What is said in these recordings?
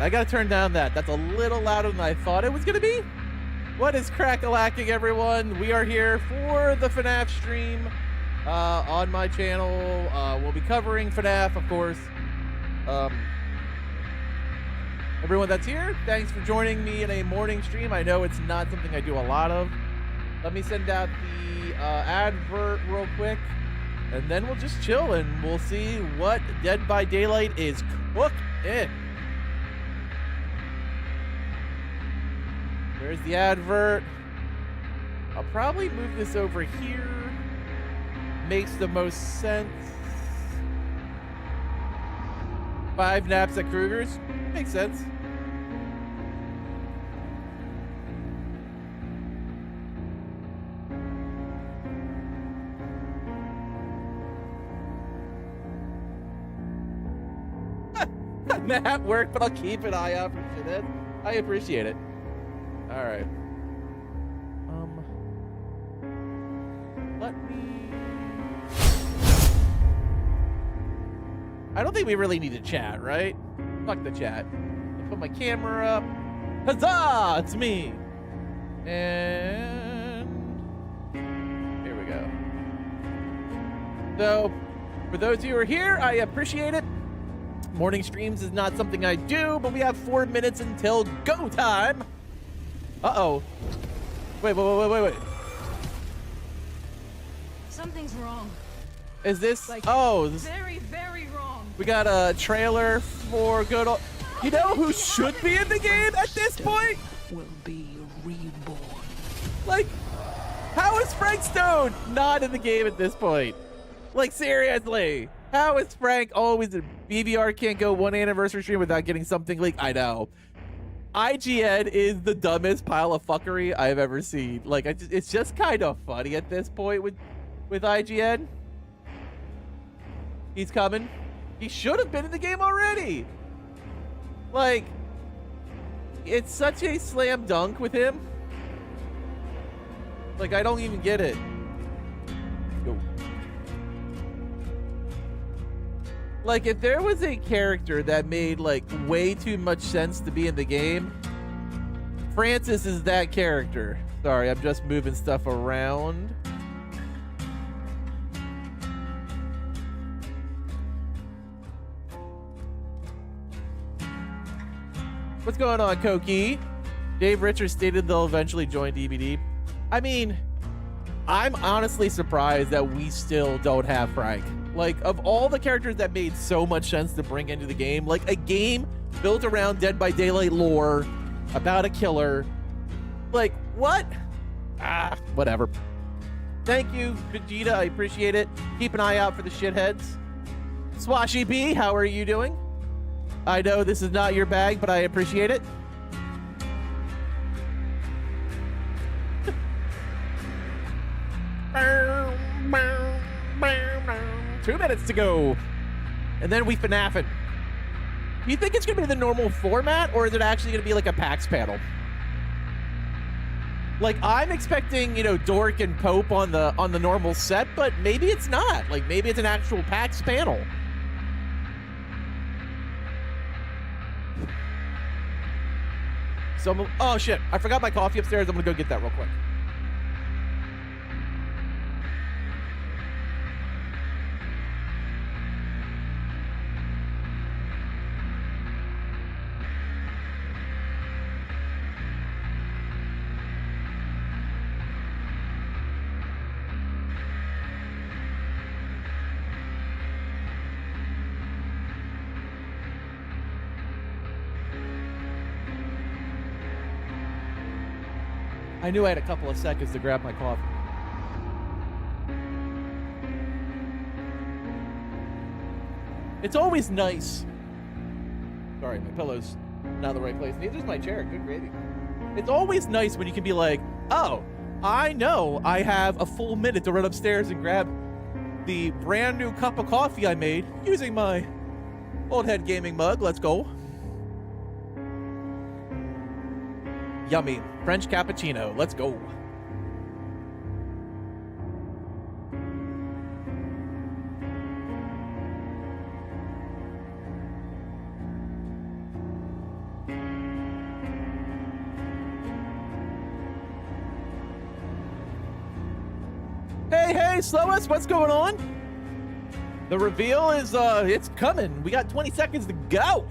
I gotta turn down that. That's a little louder than I thought it was gonna be. What is crack-a-lacking, everyone? We are here for the FNAF stream on my channel. We'll be covering FNAF, of course. Everyone that's here, thanks for joining me in a morning stream. I know it's not something I do a lot of. Let me send out the advert real quick, and then we'll just chill and we'll see what Dead by Daylight is cooking. There's the advert. I'll probably move this over here. Makes the most sense. 5 naps at Kruger's. Makes sense. I'm at work, but I'll keep an eye out for shit. I appreciate it. All right. Let me... I don't think we really need to chat, right? Fuck the chat. I'll put my camera up. Huzzah! It's me! And... here we go. So, for those of you who are here, I appreciate it. Morning streams is not something I do, but we have 4 minutes until go time. Uh-oh. Wait. Something's wrong. Is this... like, this, very, very wrong. we got a trailer for good old... You know who should be in the game at this point? Will be reborn. Like, how is Frank Stone not in the game at this point? Like, seriously. How is Frank always in... BBR can't go 1 anniversary stream without getting something leaked? I know. IGN is the dumbest pile of fuckery I've ever seen. Like, it's just kind of funny at this point with IGN. He's coming. He should have been in the game already. Like, it's such a slam dunk with him. Like, I don't even get it. Go. Like, if there was a character that made, like, way too much sense to be in the game, Francis is that character. Sorry, I'm just moving stuff around. What's going on, Koki? Dave Richards stated they'll eventually join DBD. I mean, I'm honestly surprised that we still don't have Frank. Like, of all the characters that made so much sense to bring into the game, like a game built around Dead by Daylight lore, about a killer, like, what? Whatever. Thank you, Vegeta, I appreciate it. Keep an eye out for the shitheads. Swashy B, how are you doing? I know this is not your bag, but I appreciate it. 2 minutes to go. And then we FNAFing. Do you think it's going to be the normal format, or is it actually going to be like a Pax panel? Like, I'm expecting, you know, Dork and Pope on the normal set, but maybe it's not. Like, maybe it's an actual Pax panel. So, oh shit, I forgot my coffee upstairs. I'm going to go get that real quick. I knew I had a couple of seconds to grab my coffee. It's always nice. Sorry, my pillow's not in the right place. Neither's my chair. Good gravy. It's always nice when you can be like, oh, I know I have a full minute to run upstairs and grab the brand new cup of coffee I made using my old head gaming mug. Let's go. Yummy. French cappuccino. Let's go. Hey, Slowest, what's going on? The reveal is, it's coming. We got 20 seconds to go.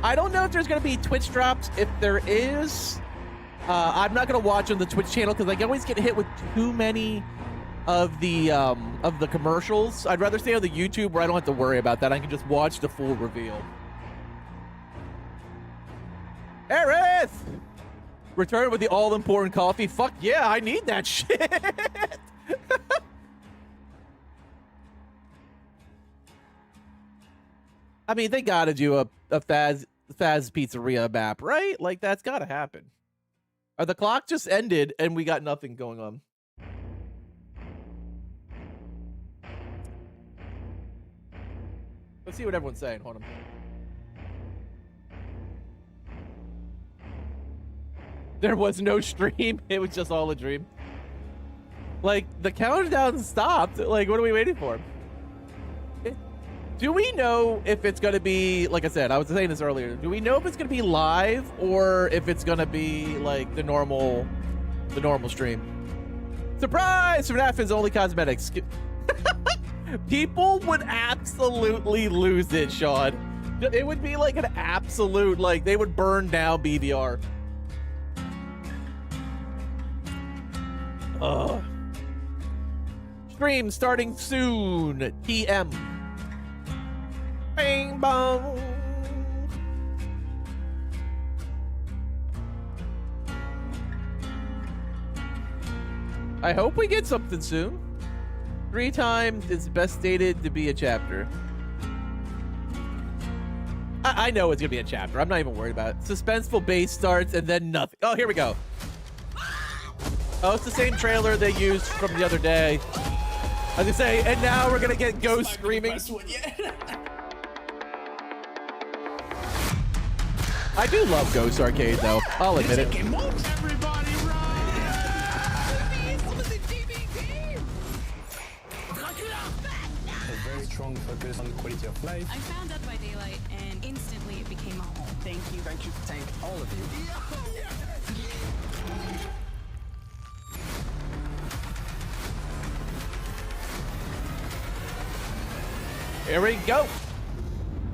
I don't know if there's going to be Twitch drops. If there is, I'm not going to watch on the Twitch channel because I always get hit with too many of the commercials. I'd rather stay on the YouTube where I don't have to worry about that. I can just watch the full reveal. Aerith! Return with the all-important coffee. Fuck yeah, I need that shit. I mean, they gotta do a Faz Pizzeria map, right? Like, that's gotta happen. Or the clock just ended and we got nothing going on. Let's see what everyone's saying. Hold on. There was no stream. It was just all a dream. Like, the countdown stopped. Like, what are we waiting for? Do we know if it's going to be, like I said, I was saying this earlier. Do we know if it's going to be live or if it's going to be like the normal stream? Surprise! FNAF is only cosmetics. People would absolutely lose it, Sean. It would be like an absolute, like, they would burn down BBR. Ugh. Stream starting soon. TM. Bing bong. I hope we get something soon. 3 times is best stated to be a chapter. I know it's gonna be a chapter. I'm not even worried about it. Suspenseful base starts and then nothing. Oh, here we go. Oh, it's the same trailer they used from the other day. I was gonna say, and now we're gonna get Ghost screaming. I do love Ghost Arcade, though. I'll admit it. Everybody A very strong focus on quality of life. I found Dead by Daylight, and instantly it became a home. Thank you, thank all of you. Here we go.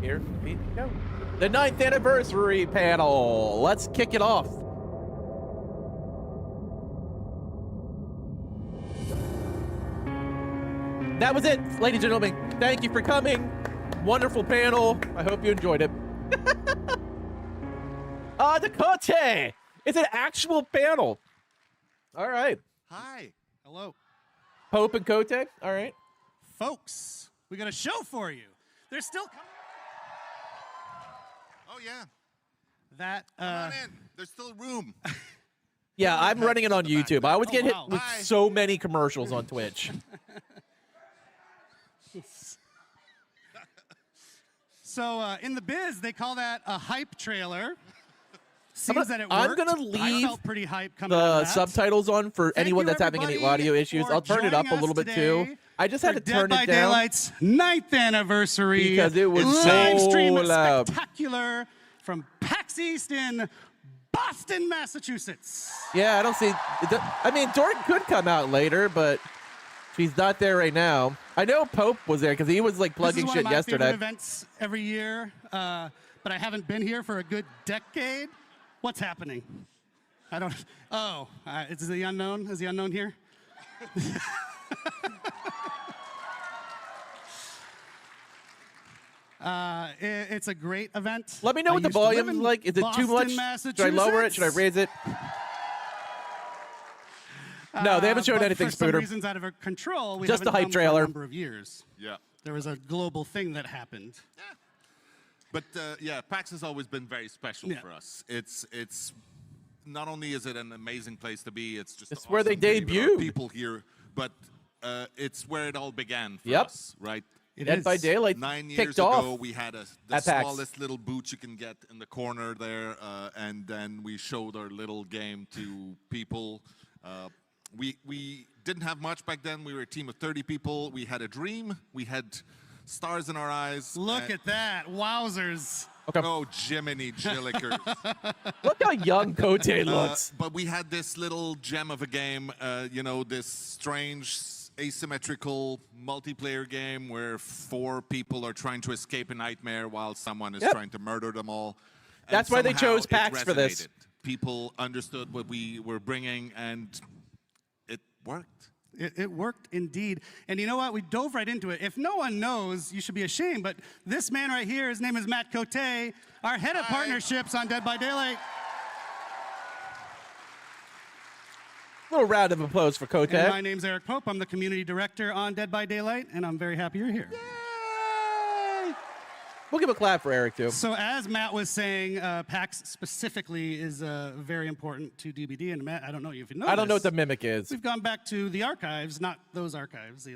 Here we go. The 9th anniversary panel. Let's kick it off. That was it, ladies and gentlemen. Thank you for coming. Wonderful panel. I hope you enjoyed it. Dakota. It's an actual panel. All right. Hi. Hello. Pope and Cote. All right. Folks, we got a show for you. They're still coming. Oh, yeah. That, Come on in. There's still room. Yeah, I'm running it on YouTube. I always get hit wow. with Hi. so many commercials on Twitch. So in the biz, they call that a hype trailer. Seems gonna- that it I'm worked. gonna I leave felt pretty hype coming out of The that. subtitles on for Thank anyone you, that's having any everybody, audio issues. for I'll turn it up a joining little us bit too. today I just had for to turn Dead by it down Daylight's 9th anniversary because it was live so stream loud. spectacular from PAX East in Boston, Massachusetts. Yeah, I don't see. I mean, Dork could come out later, but she's not there right now. I know Pope was there because he was like plugging This is shit one of my yesterday. favorite events every year, but I haven't been here for a good decade. What's happening? I don't. Oh, is the unknown? Is the unknown here? It's a great event. Let me know I what the used to live volume's in like. Is it too Boston, much? Should I lower it? Should I Massachusetts. raise it? No, they haven't shown But anything, for some Spooter. reasons out of our control, we Just the haven't hype come trailer. For a number of years. Yeah. There was a global thing that happened. But yeah, PAX has always been very special Yeah. for us. It's not only is it an amazing place to be, it's just It's where they awesome to be with our debuted. people here, but it's where it all began for Yep. us, right? It Dead by is. Daylight 9 years kicked ago, off. we had the at PAX. smallest little booth you can get in the corner there, and then we showed our little game to people. We didn't have much back then. We were a team of 30 people. We had a dream. We had stars in our eyes. Look at that. Wowzers. Okay. Oh, Jiminy Jillikers. Look how young Kote looks. But we had this little gem of a game, you know, this strange asymmetrical multiplayer game where 4 people are trying to escape a nightmare while someone is trying to murder them all. And That's why they somehow chose PAX for this. resonated. People understood what we were bringing, and it worked. It worked indeed. And you know what? We dove right into it. If no one knows, you should be ashamed. But this man right here, his name is Matt Cote, our head of partnerships on Dead by Daylight. Little round of applause for Kote. And my name's Eric Pope. I'm the community director on Dead by Daylight, and I'm very happy you're here. Yay! We'll give a clap for Eric, too. So as Matt was saying, PAX specifically is very important to DBD. And Matt, I don't know if you know I don't know what this. the mimic is. We've gone back to the archives, not those archives,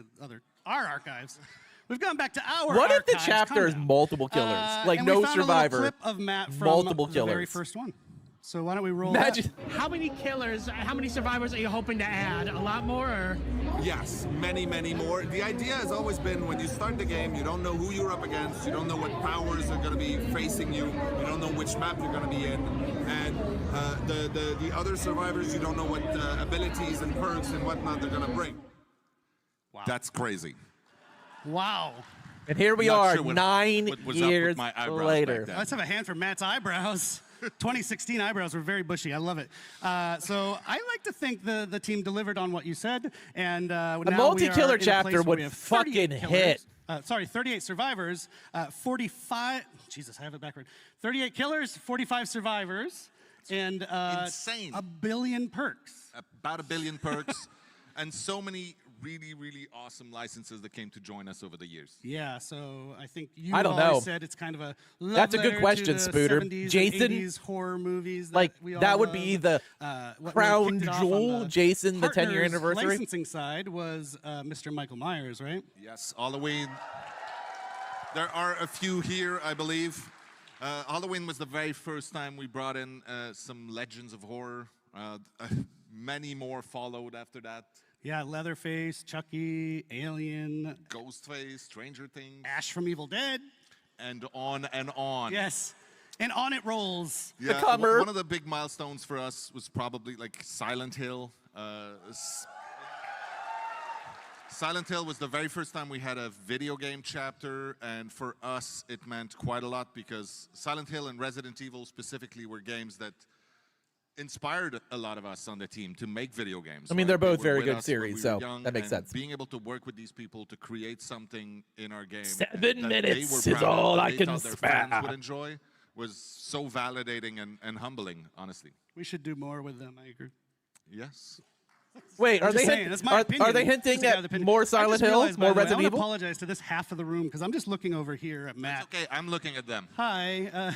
our archives. We've gone back to our What if archives. the chapter is Calm down. multiple killers? Like and no we found survivor. A little clip of Matt from multiple the killers. very first one. So why don't we roll Imagine. that? How many killers, how many survivors are you hoping to add? A lot more, or? Yes, many, many more. The idea has always been when you start the game, you don't know who you're up against, you don't know what powers are going to be facing you, you don't know which map you're going to be in, and the other survivors, you don't know what abilities and perks and whatnot they're going to bring. Wow. That's crazy. Wow. And here we Not are, sure what 9 was up with years my eyebrows later. back then. Let's have a hand for Matt's eyebrows. 2016 eyebrows were very bushy. I love it. So I like to think the team delivered on what you said. And now multi-killer we are chapter in a place where would we have fucking 38 hit. killers. 38 survivors, 45. Jesus, I have it backward. 38 killers, 45 survivors, and insane. 1 billion perks. About 1 billion perks, and so many really, really awesome licenses that came to join us over the years. Yeah, so I think you I don't always know. said it's kind of a love That's a good letter question, to the Spooter. 70s Jason, and 80s horror movies. Like, we all that would love. be the What crown really kicked it off on jewel, Jason, the 10-year partners anniversary. licensing side was Mr. Michael Myers, right? Yes, Halloween. There are a few here, I believe. Halloween was the very first time we brought in some legends of horror. Many more followed after that. Yeah, Leatherface, Chucky, Alien, Ghostface, Stranger Things, Ash from Evil Dead. and on and on. Yes, and on it rolls. Yeah, comer. one of the big milestones for us was probably like Silent Hill. Silent Hill was the very first time we had a video game chapter, and for us it meant quite a lot because Silent Hill and Resident Evil specifically were games that inspired a lot of us on the team to make video games. I mean, right? they're They both were very with good us when series, we so were young, that makes and sense. Being able to work with these people to create something in our game 7 that they minutes were is proud of, all that I they can thought their friends spare. would enjoy was so validating and humbling, honestly. We should do more with them, I agree. Yes. Wait, are I'm they, just saying, that's my opinion. are they hinting Just a guy with at opinion. more I Silent just Hill, realized, by more the way, Resident I Evil? want to apologize to this half of the room because I'm just looking over here at Matt. It's okay, I'm looking at them. Hi.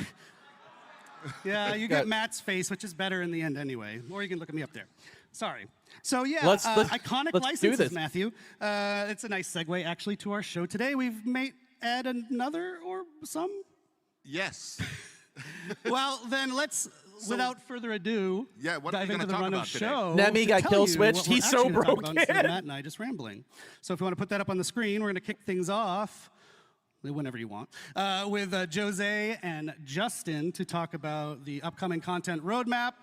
Yeah, you get Matt's face, which is better in the end anyway. Or you can look at me up there. Sorry. So yeah, Let's iconic do licenses, this. Matthew. It's a nice segue actually to our show today. We've made add another or some. Yes. Well, then let's, without further ado, Yeah, what are dive we gonna into the talk run of about today? show. Nemi to got tell kill you switched. what we're He's so actually gonna talk about broken. instead of Matt and I just rambling. So if you want to put that up on the screen, we're going to kick things off. Whenever you want, with Jose and Justin to talk about the upcoming content roadmap,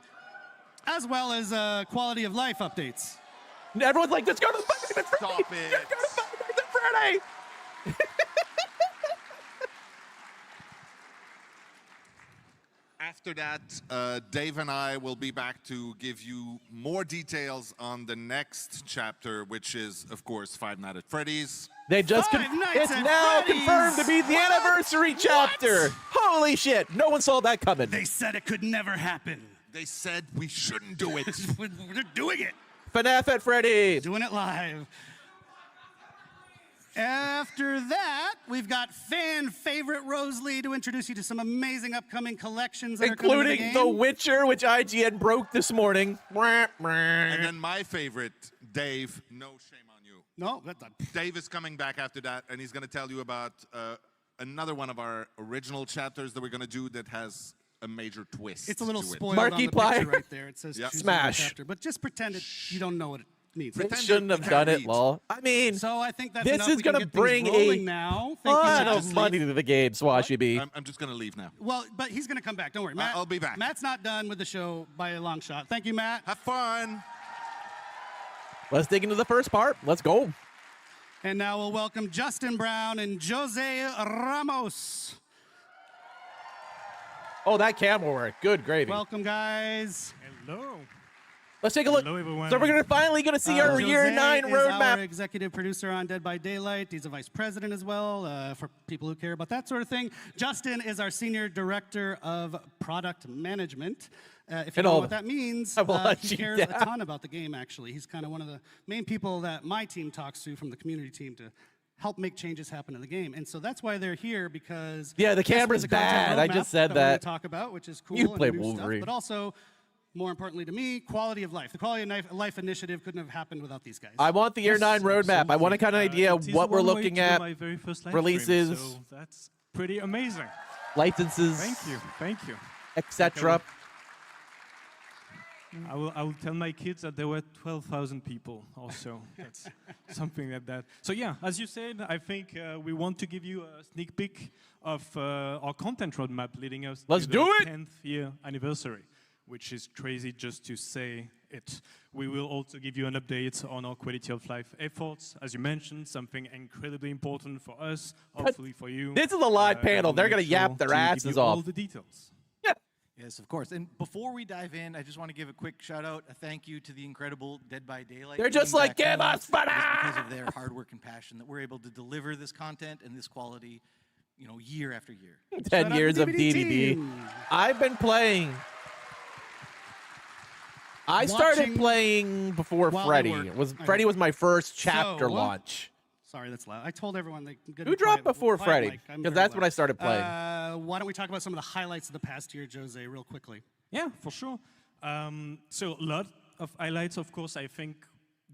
as well as quality of life updates. Everyone's like, let's go to the fucking Freddy! Stop it. Let's go to the fucking Freddy! After that, Dave and I will be back to give you more details on the next chapter, which is, of course, Five Nights at Freddy's. They just Five Nights it's at now Freddy's! confirmed to be the What? anniversary chapter. Holy shit! No one saw that coming. They said it could never happen. They said we shouldn't do it. They're doing it. FNAF at Freddy's. Doing it live. After that, we've got fan favorite Rosalie to introduce you to some amazing upcoming collections that are coming to Including the The game. Witcher, which IGN broke this morning. And then my favorite, Dave, no shame on you. No, that's not. Dave is coming back after that, and he's going to tell you about another one of our original chapters that we're going to do that has a major twist. It's a little to it. spoiled on the Markiplier. picture right there. It says Yep. choose a Smash. chapter, but just pretend you don't know means. They Pretend shouldn't you have can't done it, read. lol. I mean, So I think that's this enough. is We can gonna get things bring rolling a now. Thank you, ton of Majesty. money to the game, Swashy B. I'm just going to leave now. Well, but he's going to come back. Don't worry. Matt, I'll be back. Matt's not done with the show by a long shot. Thank you, Matt. Have fun. Let's dig into the first part. Let's go. And now we'll welcome Justin Brown and Jose Ramos. Oh, that camera work. Good gravy. Welcome, guys. Hello. Let's take a look. Hello, everyone. So we're finally gonna see our Jose year 9 is our roadmap. executive producer on Dead by Daylight. He's a vice president as well, for people who care about that sort of thing. Justin is our senior director of product management. If you And know all what that means, I will hunt he you cares down. a ton about the game, actually. He's kind of one of the main people that my team talks to from the community team to help make changes happen in the game. And so that's why they're here, because Yeah, the yes, there's camera's a content bad. I roadmap just said we're gonna that. talk about, which is cool You and play new Wolverine. stuff, but also, more importantly to me, quality of life. The quality of life initiative couldn't have happened without these guys. I want the year 9 roadmap. I want a kind of idea It is what we're one way looking to do at, my very first live releases. stream, so that's pretty amazing. licenses, Thank you. Thank you. etc. I will tell my kids that there were 12,000 people also. That's something like that. So yeah, as you said, I think we want to give you a sneak peek of our content roadmap leading us Let's to do the it! 10th year anniversary, which is crazy just to say it. We will also give you an update on our quality of life efforts. As you mentioned, something incredibly important for us, hopefully for you. This is a live and panel. we'll They're make gonna yap their to give asses you all off. the details. Yes, of course. And before we dive in, I just want to give a quick shout out, a thank you to the incredible Dead by Daylight. They're team just like, back "Give home." us money!" It is because of their hard work and passion that we're able to deliver this content and this quality, year after year. 10 Shout out years to of DBD DBD. team. I've been playing. I started Watching playing before while they Freddy. work. Freddy was my first chapter So, launch. Sorry, that's loud. I told everyone they can get Who dropped before quiet Freddy? mic. I'm Because very that's when I loud. started playing. Why don't we talk about some of the highlights of the past year, Jose, real quickly? Yeah, for sure. So a lot of highlights, of course. I think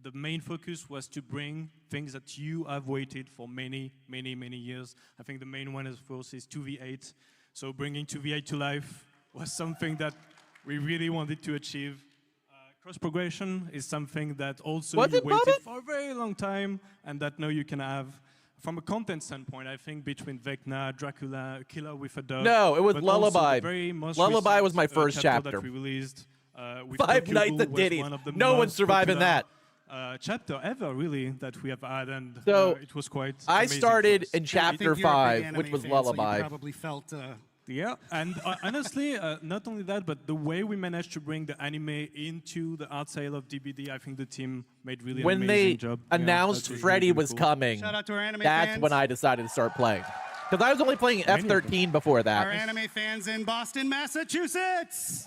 the main focus was to bring things that you have waited for many, many, many years. I think the main one, of course, is 2v8. So bringing 2v8 to life was something that we really wanted to achieve. Cross progression is something that also Was you it waited Bobby? for a very long time, and that now you can have. From a content standpoint, I think between Vecna, Dracula, Killer with a Dog. No, it was but also the Lullaby. very most Lullaby was recent, my first chapter. that we released. With Five Tokyo Nights Ghoul at was Diddy's. one of the No one's most surviving popular, that. chapter ever, really, that we have had, and So, it was quite. I amazing started for us. in I chapter think you're a big 5, anime which was fan, so you Lullaby. probably felt. Yeah, and honestly, not only that, but the way we managed to bring the anime into the art side of DBD, I think the team made really When an they amazing job. Yeah, announced that's really, Freddy really was cool. coming, Shout out to our anime that's fans. when I decided to start playing. Because I was only playing Many of them. F13 before Our that. anime fans in Boston, Massachusetts.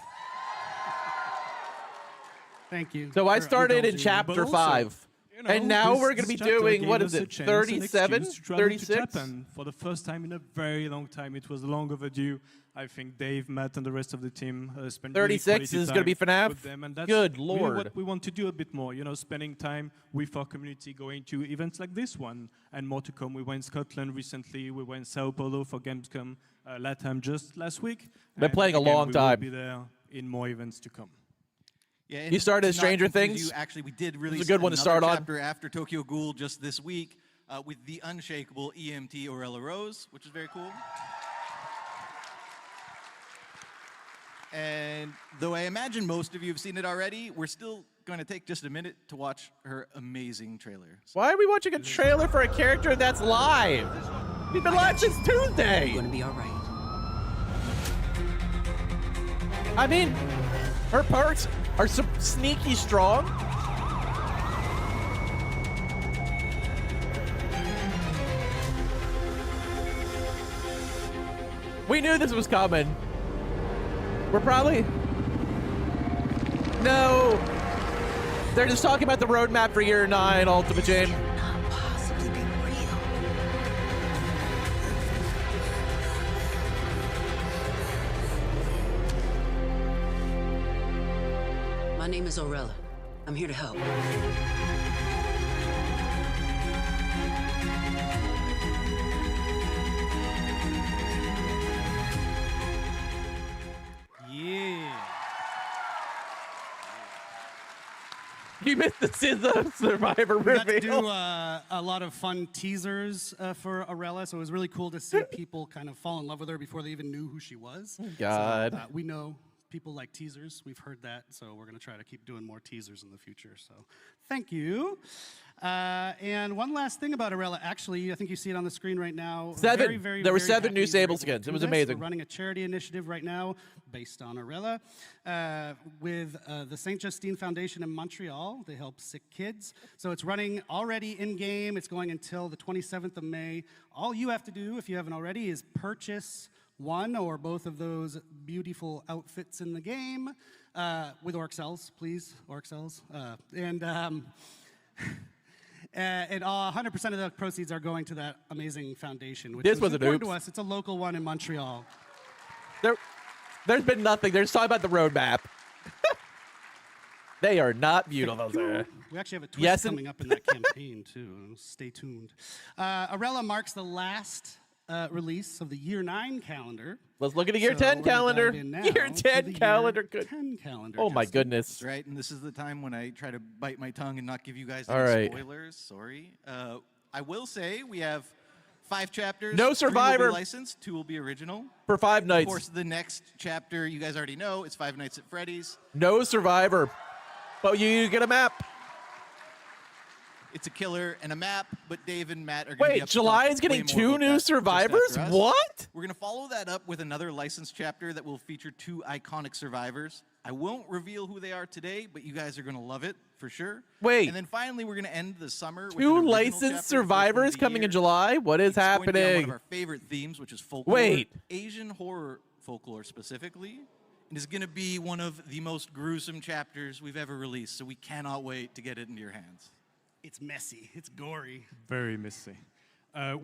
Thank you. So I for started in indulging me. chapter But also, 5. And now we're going to be this chapter doing, gave what us is a it, chance, an 37, excuse to travel to 36? Japan for the first time in a very long time. It was long overdue. I think Dave, Matt, and the rest of the team spent 36 really is quality gonna be time FNAF? with them, and that's Good really lord. what we want to do a bit more. Spending time with our community, going to events like this one, and more to come. We were in Scotland recently. We were in Sao Paulo for Gamescom, LATAM just last week. Been And playing a again, long we time. will be there in more events to come. Yeah, and You started to as not Stranger confuse Things? You, actually, we did release good one to another start on. chapter after Tokyo Ghoul just this week with the unshakable EMT Orella Rose, which is very cool. And though I imagine most of you have seen it already, we're still going to take just a minute to watch her amazing trailer. Why are we watching a trailer for a character that's live? We've been live since Tuesday. You're gonna be all right. I mean, her perks are sneaky strong. We knew this was coming. We're probably... No. They're just talking about the roadmap for year 9, Ultimate Chain. Not possibly be real. My name is Orella. I'm here to help. Yeah. You missed the SZA Survivor We got to reveal. do a lot of fun teasers for Arella, so it was really cool to see people kind of fall in love with her before they even knew who she was. God. So, we know people like teasers. We've heard that, so we're going to try to keep doing more teasers in the future. So thank you. And one last thing about Arella. Actually, I think you see it on the screen right now. 7. There were 7 new happy Sable we're able skins. to It was do this. amazing. We're running a charity initiative right now based on Arella with the St. Justine Foundation in Montreal. They help sick kids. So it's running already in-game. It's going until the 27th of May. All you have to do, if you haven't already, is purchase one or both of those beautiful outfits in the game with Orxels, please, Orxels. And 100% of the proceeds are going to that amazing foundation, which This was was an important oops. to us. It's a local one in Montreal. There's been nothing. They're just talking about the roadmap. They are not beautiful, sir. We actually have a twist Yes, and- coming up in that campaign, too. Stay tuned. Arella marks the last release of the Year 9 calendar. Let's look at the Year So 10 we're gonna calendar. dive in now Year to 10 the calendar. Year Good. 10 calendar. Oh, my Justin. goodness. That's right, and this is the time when I try to bite my tongue and not give you guys All any right. spoilers. Sorry. I will say we have 5 chapters. No 3 will Survivor. be licensed, 2 will be original. For 5 Of nights. course, the next chapter you guys already know. It's 5 Nights at Freddy's. No Survivor. But you get a map. It's a killer and a map, but Dave and Matt are going to be Wait, up to July talk is getting way more 2 about new that just survivors? after us. What? We're going to follow that up with another licensed chapter that will feature 2 iconic survivors. I won't reveal who they are today, but you guys are going to love it for sure. Wait. And then finally, we're going to end the summer with 2 an original licensed chapter, first one of survivors the coming in year. July? What is It's going to be on one happening? of our favorite themes, which is folklore. Wait. Asian horror folklore specifically. And is going to be one of the most gruesome chapters we've ever released, so we cannot wait to get it into your hands. It's messy. It's gory. Very messy.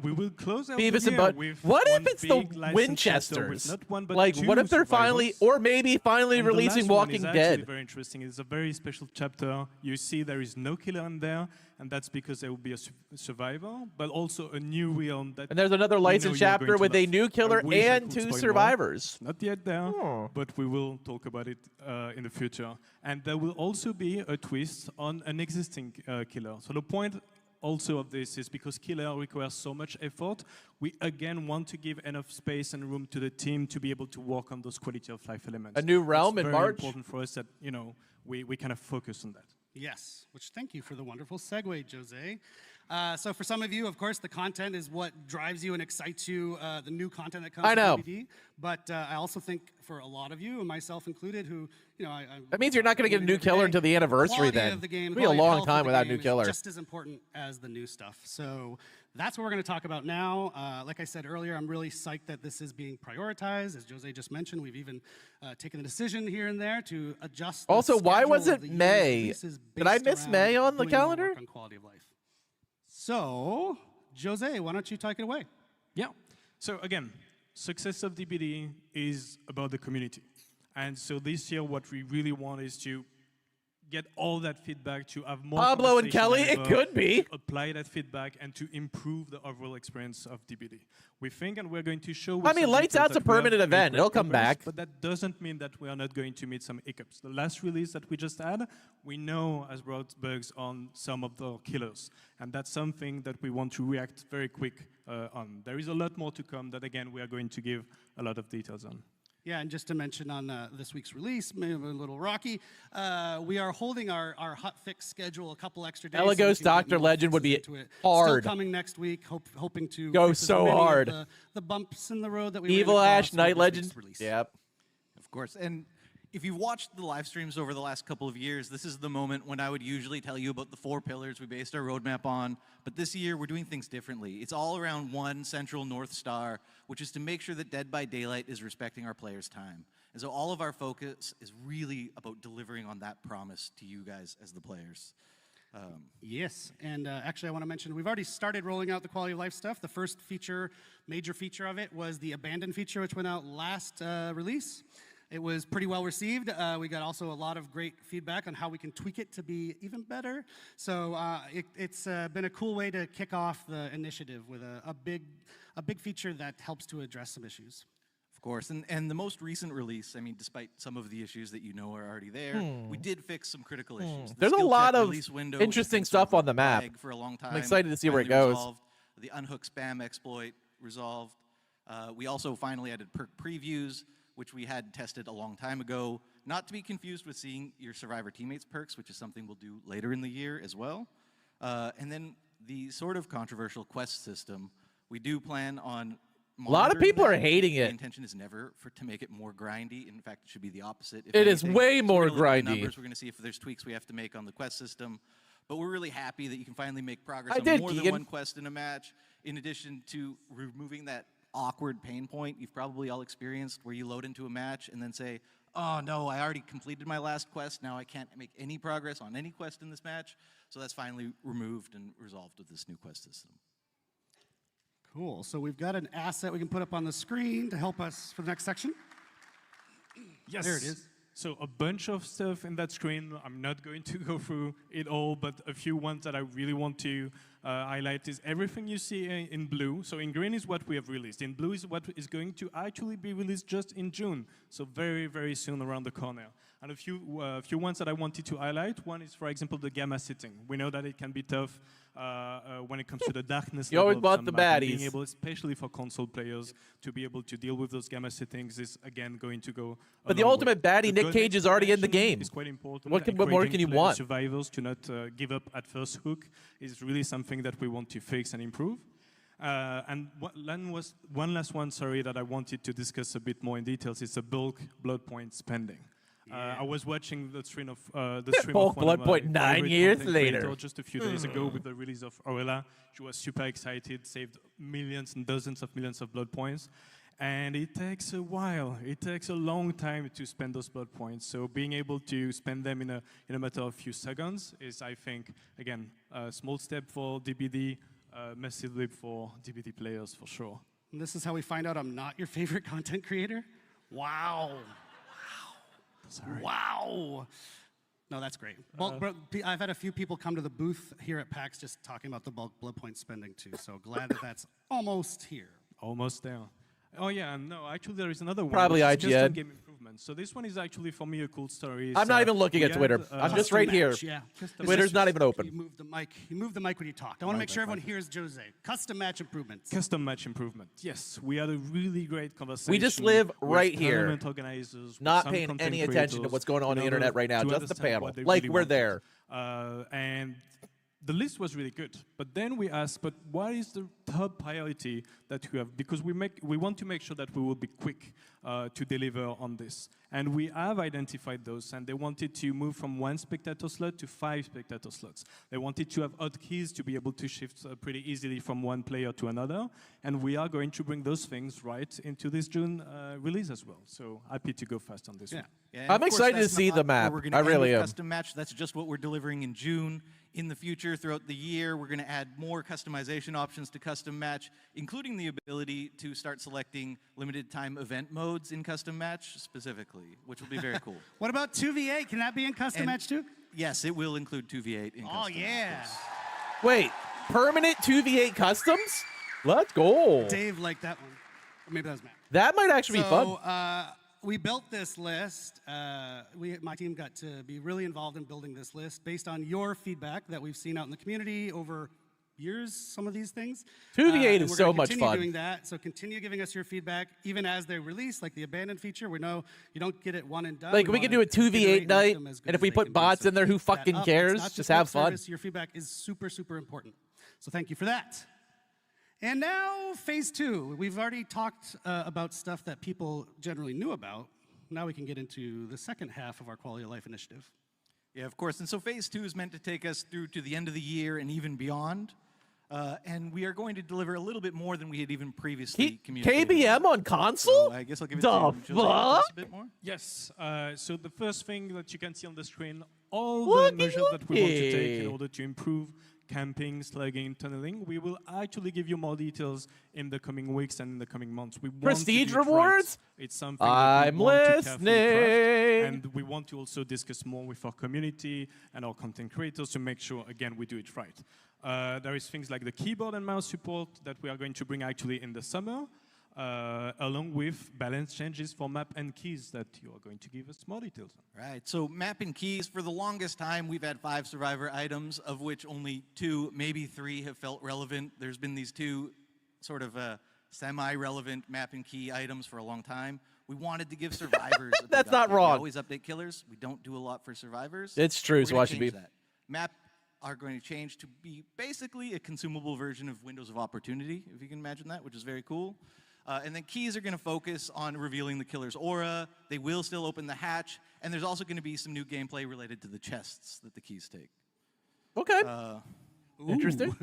We will close out Beavis the and year Butt. with What if one it's the big licensed chapter with Winchesters? not one, but Like, 2 what if they're survivors. finally, or maybe finally And the releasing last one Walking is actually Dead? very interesting. It's a very special chapter. You see there is no killer in there, and that's because there will be a survivor, but also a new realm that And there's another we know licensed you're chapter going to with a love. new killer I wish I and could 2 spoil more. survivors. Not yet there, Oh. but we will talk about it in the future. And there will also be a twist on an existing killer. So the point also of this is because killer requires so much effort, we again want to give enough space and room to the team to be able to work on those quality of life elements. A new realm It's in very March? important for us that, you know, we kind of focus on that. Yes, which thank you for the wonderful segue, Jose. So for some of you, of course, the content is what drives you and excites you, the new content that comes I know. with DVD. But I also think for a lot of you, and myself included, who, you know, That means you're not gonna get a new every killer day, until the anniversary quality then. of the game, It'll be a quality of long health time of the without game new is killer. just as important as the new stuff. So that's what we're going to talk about now. Like I said earlier, I'm really psyched that this is being prioritized. As Jose just mentioned, we've even taken a decision here and there to adjust. Also, the why schedule was of it the year's May? releases Did I based miss around May on the doing more calendar? work on quality of life. So, Jose, why don't you take it away? Yeah. So again, success of DBD is about the community. And so this year, what we really want is to get all that feedback, to have more Pablo and conversation Kelly, than it ever, could be. to apply that feedback and to improve the overall experience of DBD. We think, and we're going to show with I mean, some Lights details Out's a that we have permanent made event. great It'll come progress, back. But that doesn't mean that we are not going to meet some hiccups. The last release that we just had, we know has brought bugs on some of the killers. And that's something that we want to react very quick on. There is a lot more to come that, again, we are going to give a lot of details on. Yeah, and just to mention on this week's release, maybe a little rocky, we are holding our hot fix schedule a couple extra days. Ella so we Ghost can get Dr. more Legend would fixes be into it. hard. Still coming next week, hoping to Go fix as so many of hard. The bumps in the road that we Evil ran Ash, across with Night this Legend. week's release. Yep. Of course. And if you've watched the live streams over the last couple of years, this is the moment when I would usually tell you about the 4 pillars we based our roadmap on. But this year, we're doing things differently. It's all around one central North Star, which is to make sure that Dead by Daylight is respecting our players' time. And so all of our focus is really about delivering on that promise to you guys as the players. Yes, and actually I want to mention, we've already started rolling out the quality of life stuff. The first feature, major feature of it was the Abandon feature, which went out last release. It was pretty well received. We got also a lot of great feedback on how we can tweak it to be even better. So it's been a cool way to kick off the initiative with a big feature that helps to address some issues. Of course. And the most recent release, I mean, despite some of the issues that you know are already there, we did fix some critical issues. The There's a skill lot check of release window interesting has been stuff sort of on the map. flagged for a long time. I'm excited to see where it Finally goes. resolved. The unhook spam exploit resolved. We also finally added perk previews, which we had tested a long time ago. Not to be confused with seeing your Survivor teammates perks, which is something we'll do later in the year as well. And then the sort of controversial quest system. We do plan on A lot of people monitoring are that. hating The it. intention is never to make it more grindy. In fact, it should be the opposite. If It is anything. way So more we're gonna look at the grindy. numbers. We're going to see if there's tweaks we have to make on the quest system. But we're really happy that you can finally make progress I on did, more Keegan. than one quest in a match, in addition to removing that awkward pain point you've probably all experienced where you load into a match and then say, oh no, I already completed my last quest, now I can't make any progress on any quest in this match. So that's finally removed and resolved with this new quest system. Cool. So we've got an asset we can put up on the screen to help us for the next section. Yes. There it is. So a bunch of stuff in that screen. I'm not going to go through it all, but a few ones that I really want to highlight is everything you see in blue. So in green is what we have released. In blue is what is going to actually be released just in June. So very, very soon around the corner. And a few ones that I wanted to highlight. One is, for example, the gamma setting. We know that it can be tough when it comes to the darkness. You always level of want some the map, and baddies. being able, especially for console players, to be able to deal with those gamma settings is again going to go. But the ultimate baddie, Nick Cage, is already in the game. Is quite important. What and more can encouraging you player want? Survivors to not give up at first hook is really something that we want to fix and improve. And one last one, sorry, that I wanted to discuss a bit more in details is the bulk blood point spending. I was watching the stream of Bulk one blood of my point 9 favorite years content later. creators just a few days ago with the release of Aurelia. She was super excited, saved millions and dozens of millions of blood points. And it takes a while. It takes a long time to spend those blood points. So being able to spend them in a matter of few seconds is, I think, again, a small step for DBD, massive leap for DBD players for sure. And this is how we find out I'm not your favorite content creator? Wow. Sorry. Wow. No, that's great. I've had a few people come to the booth here at PAX just talking about the bulk blood point spending too. So glad that that's almost here. Almost there. Oh yeah, no, actually there is another one. Probably which is IGN. custom game improvement. So this one is actually for me a cool story. I'm not even looking we at Twitter. had, I'm just Custom right here. match, yeah. Twitter's not even You open. moved the mic. You moved the mic when you talked. I want to make sure everyone hears Jose. Custom match improvements. Custom match improvement. Yes, we had a really great conversation. We just live with right here, tournament organizers, with not some paying content any attention to creators what's going on in the order internet right now, to just the understand panel. what they Like really we're wanted. there. And the list was really good, but then we asked, but what is the top priority that you have? Because we want to make sure that we will be quick to deliver on this. And we have identified those, and they wanted to move from 1 spectator slot to 5 spectator slots. They wanted to have hotkeys to be able to shift pretty easily from one player to another, and we are going to bring those things right into this June release as well. So happy to go fast on this one. Yeah, and I'm of course, excited to that's see not the where map. we're gonna I end really with am. Custom match. That's just what we're delivering in June. In the future, throughout the year, we're going to add more customization options to custom match, including the ability to start selecting limited time event modes in custom match specifically, which will be very cool. What about 2v8? Can that be in custom And- match too? Yes, it will include 2v8 in Oh, custom. yeah. Wait, permanent 2v8 customs? Let's go. Dave liked that one. Or maybe that was Matt. That might actually be fun. So we built this list. My team got to be really involved in building this list based on your feedback that we've seen out in the community over years, some of these things. 2v8 and is we're so gonna much continue fun. doing that. So continue giving us your feedback, even as they release, like the abandoned feature. We know you don't get it one and done. Like, we could do a wanna iterate 2v8 and make night, them as good and as if we they put can be. bots So in there, who keep that fucking up. It's cares? not Just lip have fun. service. Your feedback is super, super important. So thank you for that. And now, phase 2. We've already talked about stuff that people generally knew about. Now we can get into the second half of our quality of life initiative. Yeah, of course. And so phase 2 is meant to take us through to the end of the year and even beyond. And we are going to deliver a little bit more than we had even previously communicated. KBM on console? So I guess I'll give it The to Jose to tell us fuck? a bit more. Yes, so the first thing that you can see on the screen, all Looky, the measures that we want to take in looky. order to improve camping, slugging, tunneling, we will actually give you more details in the coming weeks and in the coming months. We want to Prestige do it right. rewards? It's something that I'm we want to carefully craft, listening. and we want to also discuss more with our community and our content creators to make sure, again, we do it right. There is things like the keyboard and mouse support that we are going to bring actually in the summer. along with balance changes for map and keys that you are going to give us more details on. Right, so map and keys, for the longest time, we've had 5 survivor items, of which only 2, maybe 3 have felt relevant. There's been these 2 sort of semi-relevant map and key items for a long time. We wanted to give survivors a big That's not update. We wrong. always update killers. We don't do a lot for survivors. It's true, We're gonna Swashy change Beep. that. Map are going to change to be basically a consumable version of Windows of Opportunity, if you can imagine that, which is very cool. And then keys are going to focus on revealing the killer's aura. They will still open the hatch. And there's also going to be some new gameplay related to the chests that the keys take. Okay. Interesting.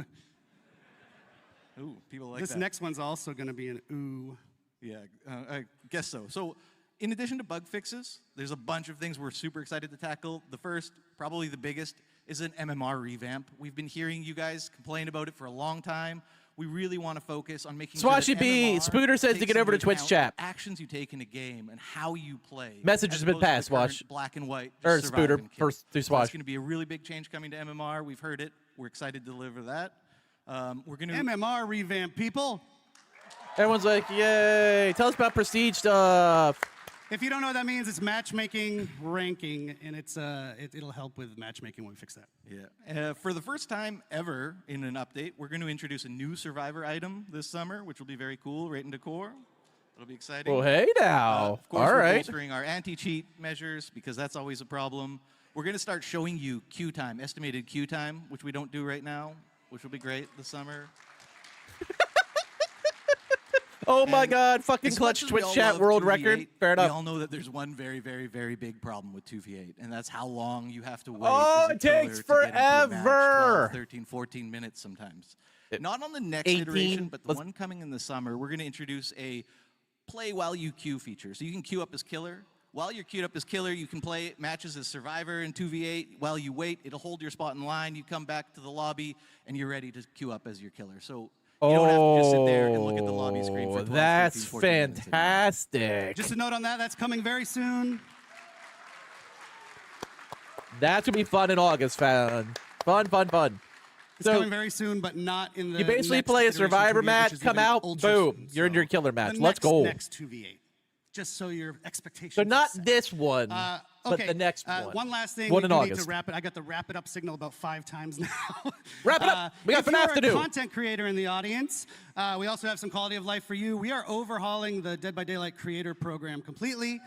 Ooh, people like This that. next one's also going to be an ooh. Yeah, I guess so. So in addition to bug fixes, there's a bunch of things we're super excited to tackle. The first, probably the biggest, is an MMR revamp. We've been hearing you guys complain about it for a long time. We really want to focus on making Swashy sure that B, MMR Spooner says to takes get over to into Twitch account chat. the actions you take in a game and how you play. Message as has been opposed to the passed, current Wash. Black and white. Or just survive Spooner, and kill. first through So Swash. that's going to be a really big change coming to MMR. We've heard it. We're excited to deliver that. We're going to MMR revamp, people. Everyone's like, yay. Tell us about prestige stuff. If you don't know what that means, it's matchmaking ranking, and it'll help with matchmaking when we fix that. Yeah. For the first time ever in an update, we're going to introduce a new survivor item this summer, which will be very cool, right in decor. It'll be exciting. Well, hey now. Of course, All we're right. bolstering our anti-cheat measures because that's always a problem. We're going to start showing you queue time, estimated queue time, which we don't do right now, which will be great this summer. Oh my God, fucking As clutch much as we Twitch all chat love world 2v8, record. Fair We enough. all know that there's one very, very, very big problem with 2v8, and that's how long you have to wait. Oh, as a it takes killer to get into a match, forever. 12, 13, 14 minutes sometimes. Not on the next 18, iteration, but the let's- one coming in the summer, we're going to introduce a play while you queue feature. So you can queue up as killer. While you're queued up as killer, you can play matches as survivor in 2v8. While you wait, it'll hold your spot in line. You come back to the lobby, and you're ready to queue up as your killer. So you don't have to just sit there and look at the lobby screen for 12, 13, That's 14 minutes anymore. fantastic. Just a note on that, that's coming very soon. That should be fun in August, fun. Fun. It's So- coming very soon, but not in the You basically next play a iteration survivor 2v8, match, which is come even out, ultra boom. soon. You're in your killer match. The Let's go. Next 2v8. Just so your expectations. So are not set. this one, Okay. but the next one. One last thing. One we in do need August. to wrap it. I got the wrap it up signal about 5 times now. Wrap it up. We got if FNAF you're to do. a content creator in the audience, we also have some quality of life for you. We are overhauling the Dead by Daylight creator program completely.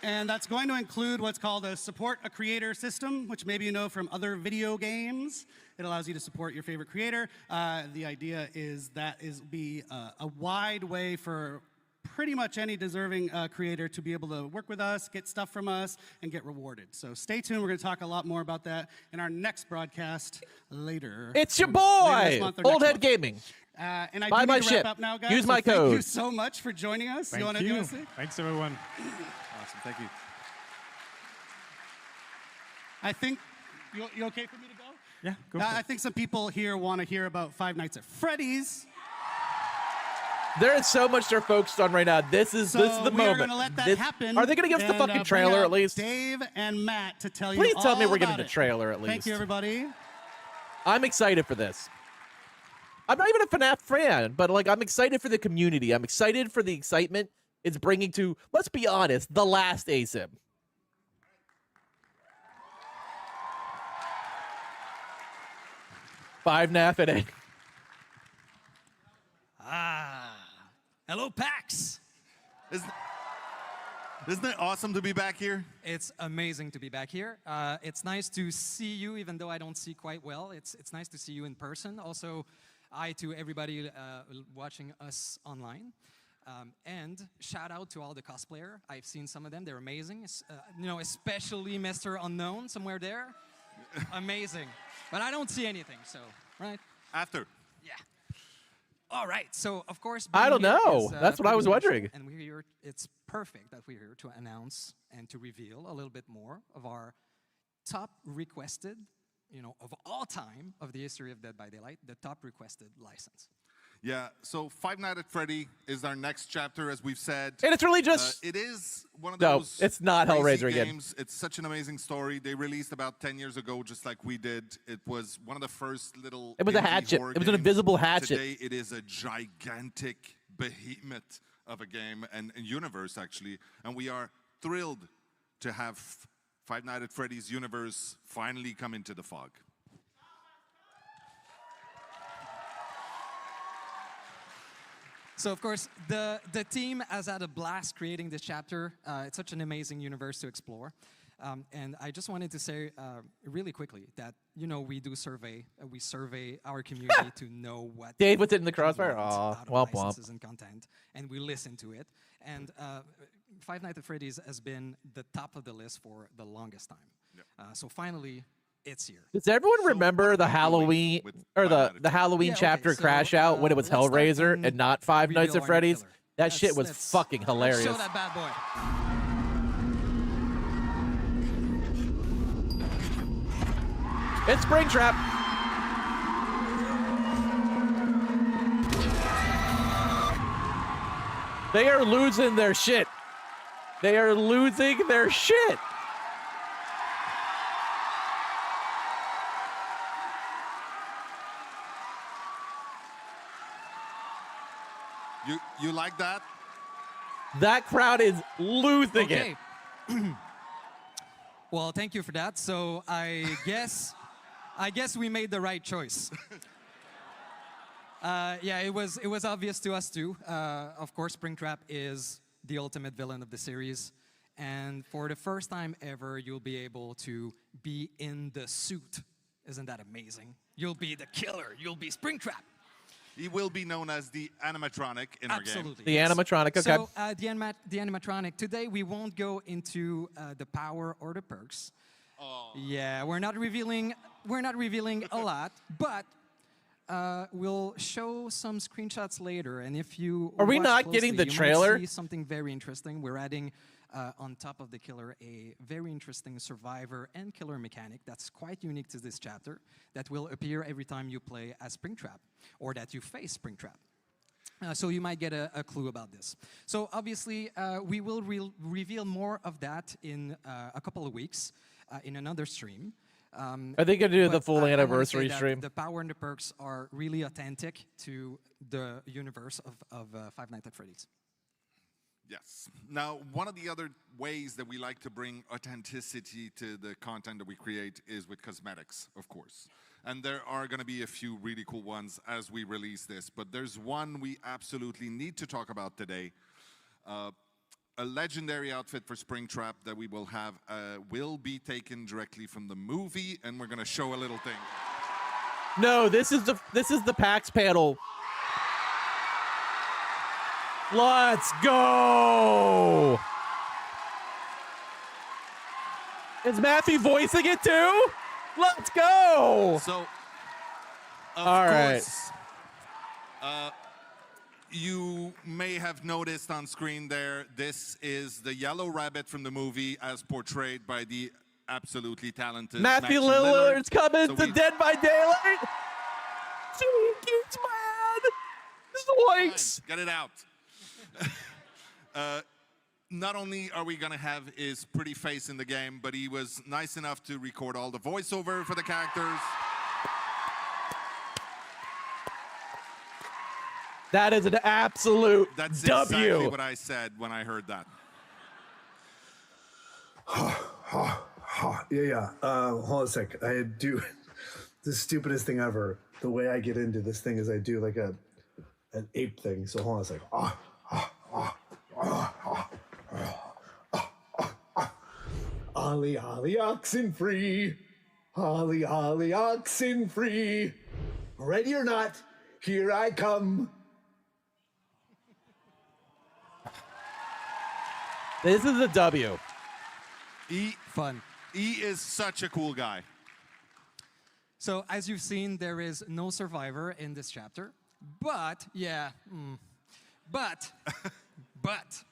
And that's going to include what's called a support a creator system, which maybe you know from other video games. It allows you to support your favorite creator. The idea is be a wide way for pretty much any deserving creator to be able to work with us, get stuff from us, and get rewarded. So stay tuned. We're going to talk a lot more about that in our next broadcast later. It's your Later this boy, month or Old next Head month. Gaming. And I Buy do my need to ship. wrap up now, guys. Use my Thank you code. so much for joining us. Thank you you. want to say? Thanks, everyone. Awesome, thank you. I think you okay for me to go? Yeah, go I think some people here want to hear about Five Nights at Freddy's. There is so much they're focused on right now. This is the we are moment. going to let that This- happen. Are they going to give us the and, fucking bring trailer out at least? Dave and Matt to tell you Please tell me all we're getting about the it. trailer at least. Thank you, everybody. I'm excited for this. I'm not even a FNAF fan, but like I'm excited for the community. I'm excited for the excitement it's bringing to, let's be honest, the last ASIM. Five NAF in it. Hello, Pax. Isn't it awesome to be back here? It's amazing to be back here. It's nice to see you, even though I don't see quite well. It's nice to see you in person. Also, hi to everybody watching us online. And shout out to all the cosplayer. I've seen some of them. They're amazing. Especially Mr. Unknown somewhere there. Amazing. But I don't see anything, so, right? After. Yeah. All right, so of course, I don't being here know. is, That's what I was pretty special, wondering. And we're here. It's perfect that we're here to announce and to reveal a little bit more of our top requested, of all time of the history of Dead by Daylight, the top requested license. Yeah, so Five Nights at Freddy is our next chapter, as we've said. And it's really just... it is one of No, those it's not crazy Hellraiser again. games. It's such an amazing story. They released about 10 years ago, just like we did. It was one of the first little It was a indie hatchet. horror It was an games. invisible hatchet. Today, it is a gigantic behemoth of a game and universe, actually. And we are thrilled to have Five Nights at Freddy's universe finally come into the fog. So of course, the team has had a blast creating this chapter. It's such an amazing universe to explore. And I just wanted to say really quickly that, you know, we do survey. We survey our community to know what Dave, what's it in the crossfire? we want Aw, out of womp womp. licenses and content, and we listen to it. And Five Nights at Freddy's has been the top of the list for the longest time. So finally, it's here. Does everyone remember the Halloween or the Halloween chapter Crash Out when it was let's start Hellraiser and and not Five Nights reveal at our new Freddy's? killer. That shit was Let's- fucking hilarious. Show that bad boy. It's Springtrap. They are losing their shit. They are losing their shit. You like that? That crowd is losing it. Okay. Well, thank you for that. So I guess we made the right choice. Yeah, it was obvious to us too. Of course, Springtrap is the ultimate villain of the series, and for the first time ever, you'll be able to be in the suit. Isn't that amazing? You'll be the killer. You'll be Springtrap. He will be known as the animatronic in our game. Absolutely. The animatronic, okay. So the animatronic. Today we won't go into the power or the perks. Oh. Yeah, we're not revealing a lot, but we'll show some screenshots later. And if you Are we watch not closely, getting the you trailer? might see something very interesting. We're adding on top of the killer a very interesting survivor and killer mechanic that's quite unique to this chapter that will appear every time you play as Springtrap or that you face Springtrap. So you might get a clue about this. So obviously, we will reveal more of that in a couple of weeks in another stream. Are they going to do the full I wanna say anniversary that stream? The power and the perks are really authentic to the universe of Five Nights at Freddy's. Yes. Now, one of the other ways that we like to bring authenticity to the content that we create is with cosmetics, of course. And there are going to be a few really cool ones as we release this. But there's one we absolutely need to talk about today. A legendary outfit for Springtrap that we will have will be taken directly from the movie, and we're going to show a little thing. No, this is the Pax Panel. Let's go! Is Matthew voicing it too? Let's go! So, of All right. course, you may have noticed on screen there, this is the Yellow Rabbit from the movie as portrayed by the absolutely talented Matthew Lillard's Lillard's coming So to we- Dead by Daylight. Jinkies, man! Zoinks! Get it out. Not only are we going to have his pretty face in the game, but he was nice enough to record all the voiceover for the characters. That is an absolute That's W. exactly what I said when I heard that. Yeah. Hold on a sec. I do the stupidest thing ever. The way I get into this thing is I do like an ape thing. So hold on a sec. Ollie, ollie, oxen free. Ollie, ollie, oxen free. Ready or not, here I come. This is a W. Fun. He is such a cool guy. So as you've seen, there is no survivor in this chapter, but but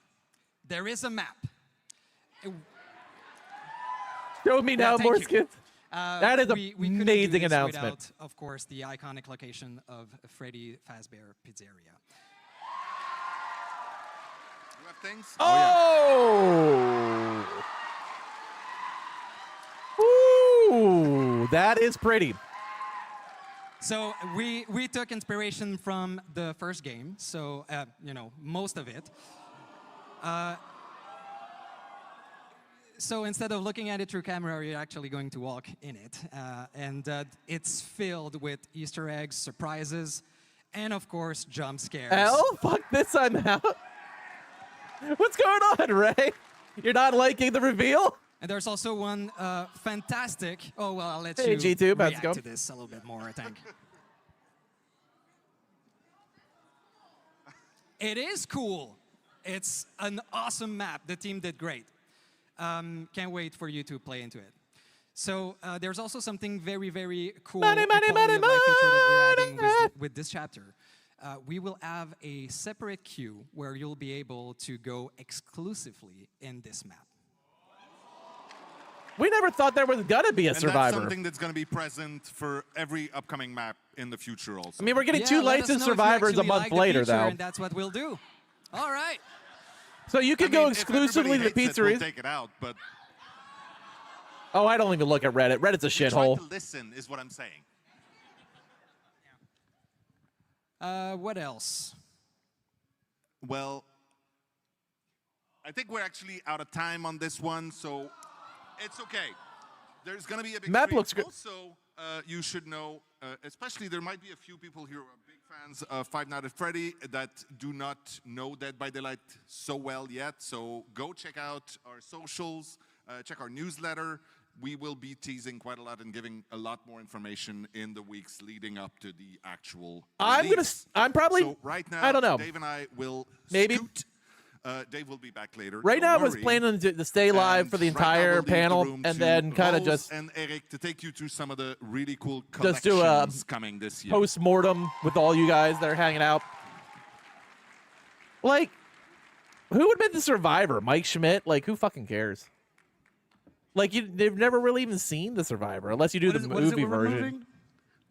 there is a map. Show me now, thank more you. skins. That is we couldn't do amazing this announcement. Without, of course, the iconic location of Freddy Fazbear Pizzeria. You have things? Oh! Ooh, that is pretty. So we took inspiration from the first game, so you know, most of it. So instead of looking at it through camera, you're actually going to walk in it, and it's filled with Easter eggs, surprises, and of course jump scares. Hell, fuck this, I'm out. What's going on, Ray? You're not liking the reveal? And there's also one fantastic. Oh well, I'll let Hey, you G2, how's it react going? to this a little bit more, I think. It is cool. It's an awesome map. The team did great. Can't wait for you to play into it. So there's also something very, very cool Money, quality money, of life feature that we're adding money. with this chapter. We will have a separate queue where you'll be able to go exclusively in this map. We never thought there was gonna be a And survivor. that's something that's going to be present for every upcoming map in the future also. I mean, we're getting Yeah, two let us licensed know if you survivors a actually month like the later, feature, though. And that's what we'll do. All right. So you can I go mean, if exclusively to the everybody hates it, pizzeria. we'll take it out, but Oh, I don't even look at Reddit. Reddit's a try shithole. to listen is what I'm saying. What else? Well, I think we're actually out of time on this one, so it's okay. There's going to be a big Map stream. looks good. Also, you should know, especially there might be a few people here who are big fans of Five Nights at Freddy that do not know Dead by Daylight so well yet. So go check out our socials, check our newsletter. We will be teasing quite a lot and giving a lot more information in the weeks leading up to the actual release. I'm probably. So right now, I don't know. Dave and I will Maybe. scoot. Dave will be back later. Right don't now, I was worry. planning to stay live And for the right now we'll entire leave the panel, room and to then kind of Rose just and Eric to take you through some of the really cool Just do collections a coming this year. post mortem with all you guys that are hanging out. Like, who would have been the survivor? Mike Schmidt? Like, who fucking cares? Like, they've never really even seen the survivor unless you do the What is it movie we're version. removing?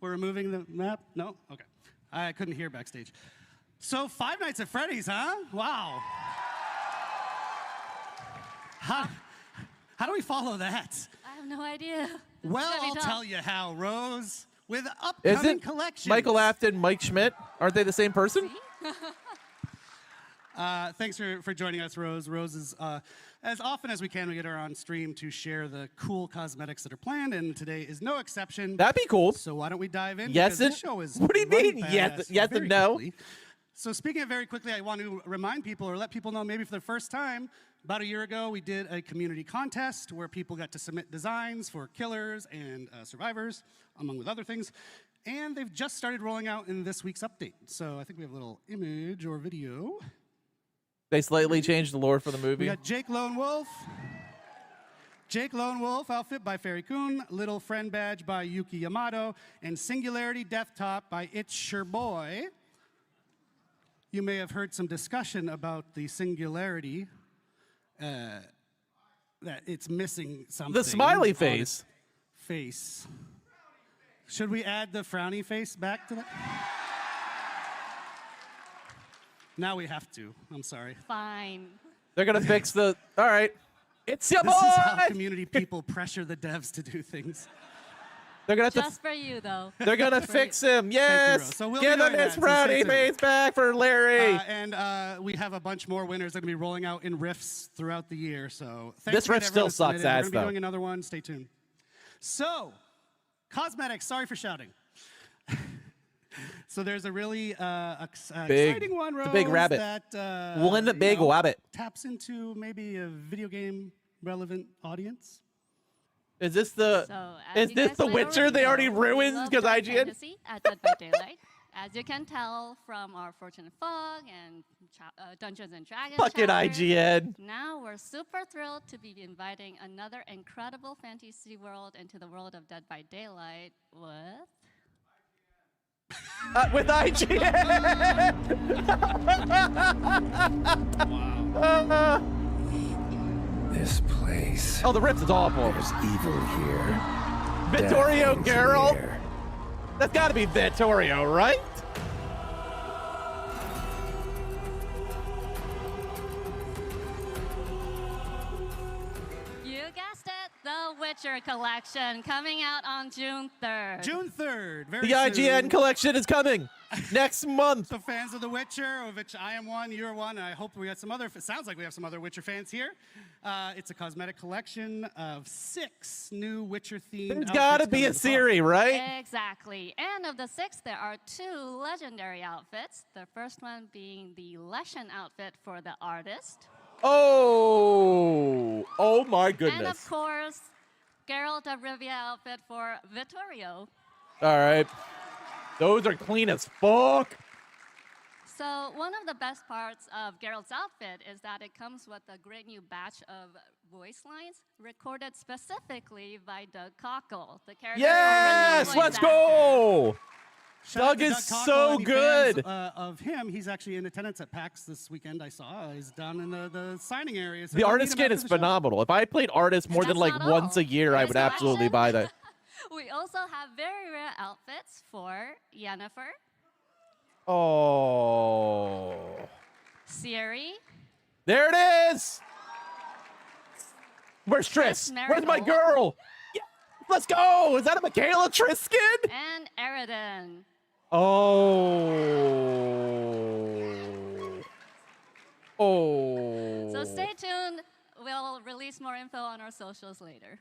We're removing the map? No? Okay. I couldn't hear backstage. So, Five Nights at Freddy's, huh? Wow. How do we follow that? I have no idea. Well, Really I'll tough. tell you how, Rose. With Is upcoming it collections. Michael Afton, Mike Schmidt? Aren't they the same person? Thanks for joining us, Rose. Rose is, as often as we can, we get her on stream to share the cool cosmetics that are planned, and today is no exception. That'd be cool. So why don't we dive in? Yes Because and- this show is What do you running mean, fast yes very and no? quickly. So speaking of very quickly, I want to remind people or let people know maybe for the first time, about a year ago, we did a community contest where people got to submit designs for killers and survivors, among with other things. And they've just started rolling out in this week's update. So I think we have a little image or video. They slightly changed the lore for the We movie. got Jake Lone Wolf. Jake Lone Wolf outfit by Fairy Kun, Little Friend Badge by Yuki Yamato, and Singularity Death Top by It's Your Boy. You may have heard some discussion about the Singularity, that it's missing something. The smiley on face. its Face. Should we add the frowny face back to that? Now we have to. I'm sorry. Fine. They're gonna fix the. All right, it's your boy. This is how community people pressure the devs to do things. They're gonna have to. Just for you, though. They're gonna Just for fix you. him. Yes. Rose. So we'll Give be them doing his that, so stay frowny tuned. face back for Larry. And we have a bunch more winners that are going to be rolling out in riffs throughout the year. So thanks This again riff to still everyone who sucks submitted. ass, We're going to be though. doing another one. Stay tuned. So, cosmetics. Sorry for shouting. So there's a really exciting one, Rose, it's a big rabbit. that One big rabbit. taps into maybe a video game relevant audience. Is this the? So, as is you this guys the might Witcher? They already know, we ruined love because dark IGN. fantasy at Dead by Daylight. As you can tell from our Fortune Fog and Dungeons and Dragons Fucking chapters, IGN. Now we're super thrilled to be inviting another incredible fantasy world into the world of Dead by Daylight With IGN. This place. Oh, the rift is awful. There's evil here. Vittorio Geralt? That's got to be Vittorio, right? You guessed it, the Witcher collection coming out on June 3rd. June 3rd. Very The IGN soon. collection is coming next month. So fans of The Witcher, of which I am one, you're one, and I hope we got some other, it sounds like we have some other Witcher fans here. It's a cosmetic collection of 6 new Witcher-themed There's got to be a series, right? Exactly. And of the 6, there are 2 legendary outfits. The first one being the Leshen outfit for the artist. Oh my goodness. And of course, Geralt of Rivia outfit for Vittorio. All right. Those are clean as fuck. So one of the best parts of Geralt's outfit is that it comes with a great new batch of voice lines recorded specifically by Doug Cockle, the character. Yes, let's go. Doug is so good. Of him, he's actually in attendance at PAX this weekend. I saw he's down in the signing area. So The go artist meet him skin after is the show. phenomenal. If I played artist more than like not once all. a year, I There's would the absolutely Leshen. buy that. We also have very rare outfits for Yennefer, Oh. Ciri, There it is. Where's Triss? Where's my girl? Yeah, let's go. Is that a Michaela Triss skin? and Eridan. Oh. So stay tuned. We'll release more info on our socials later.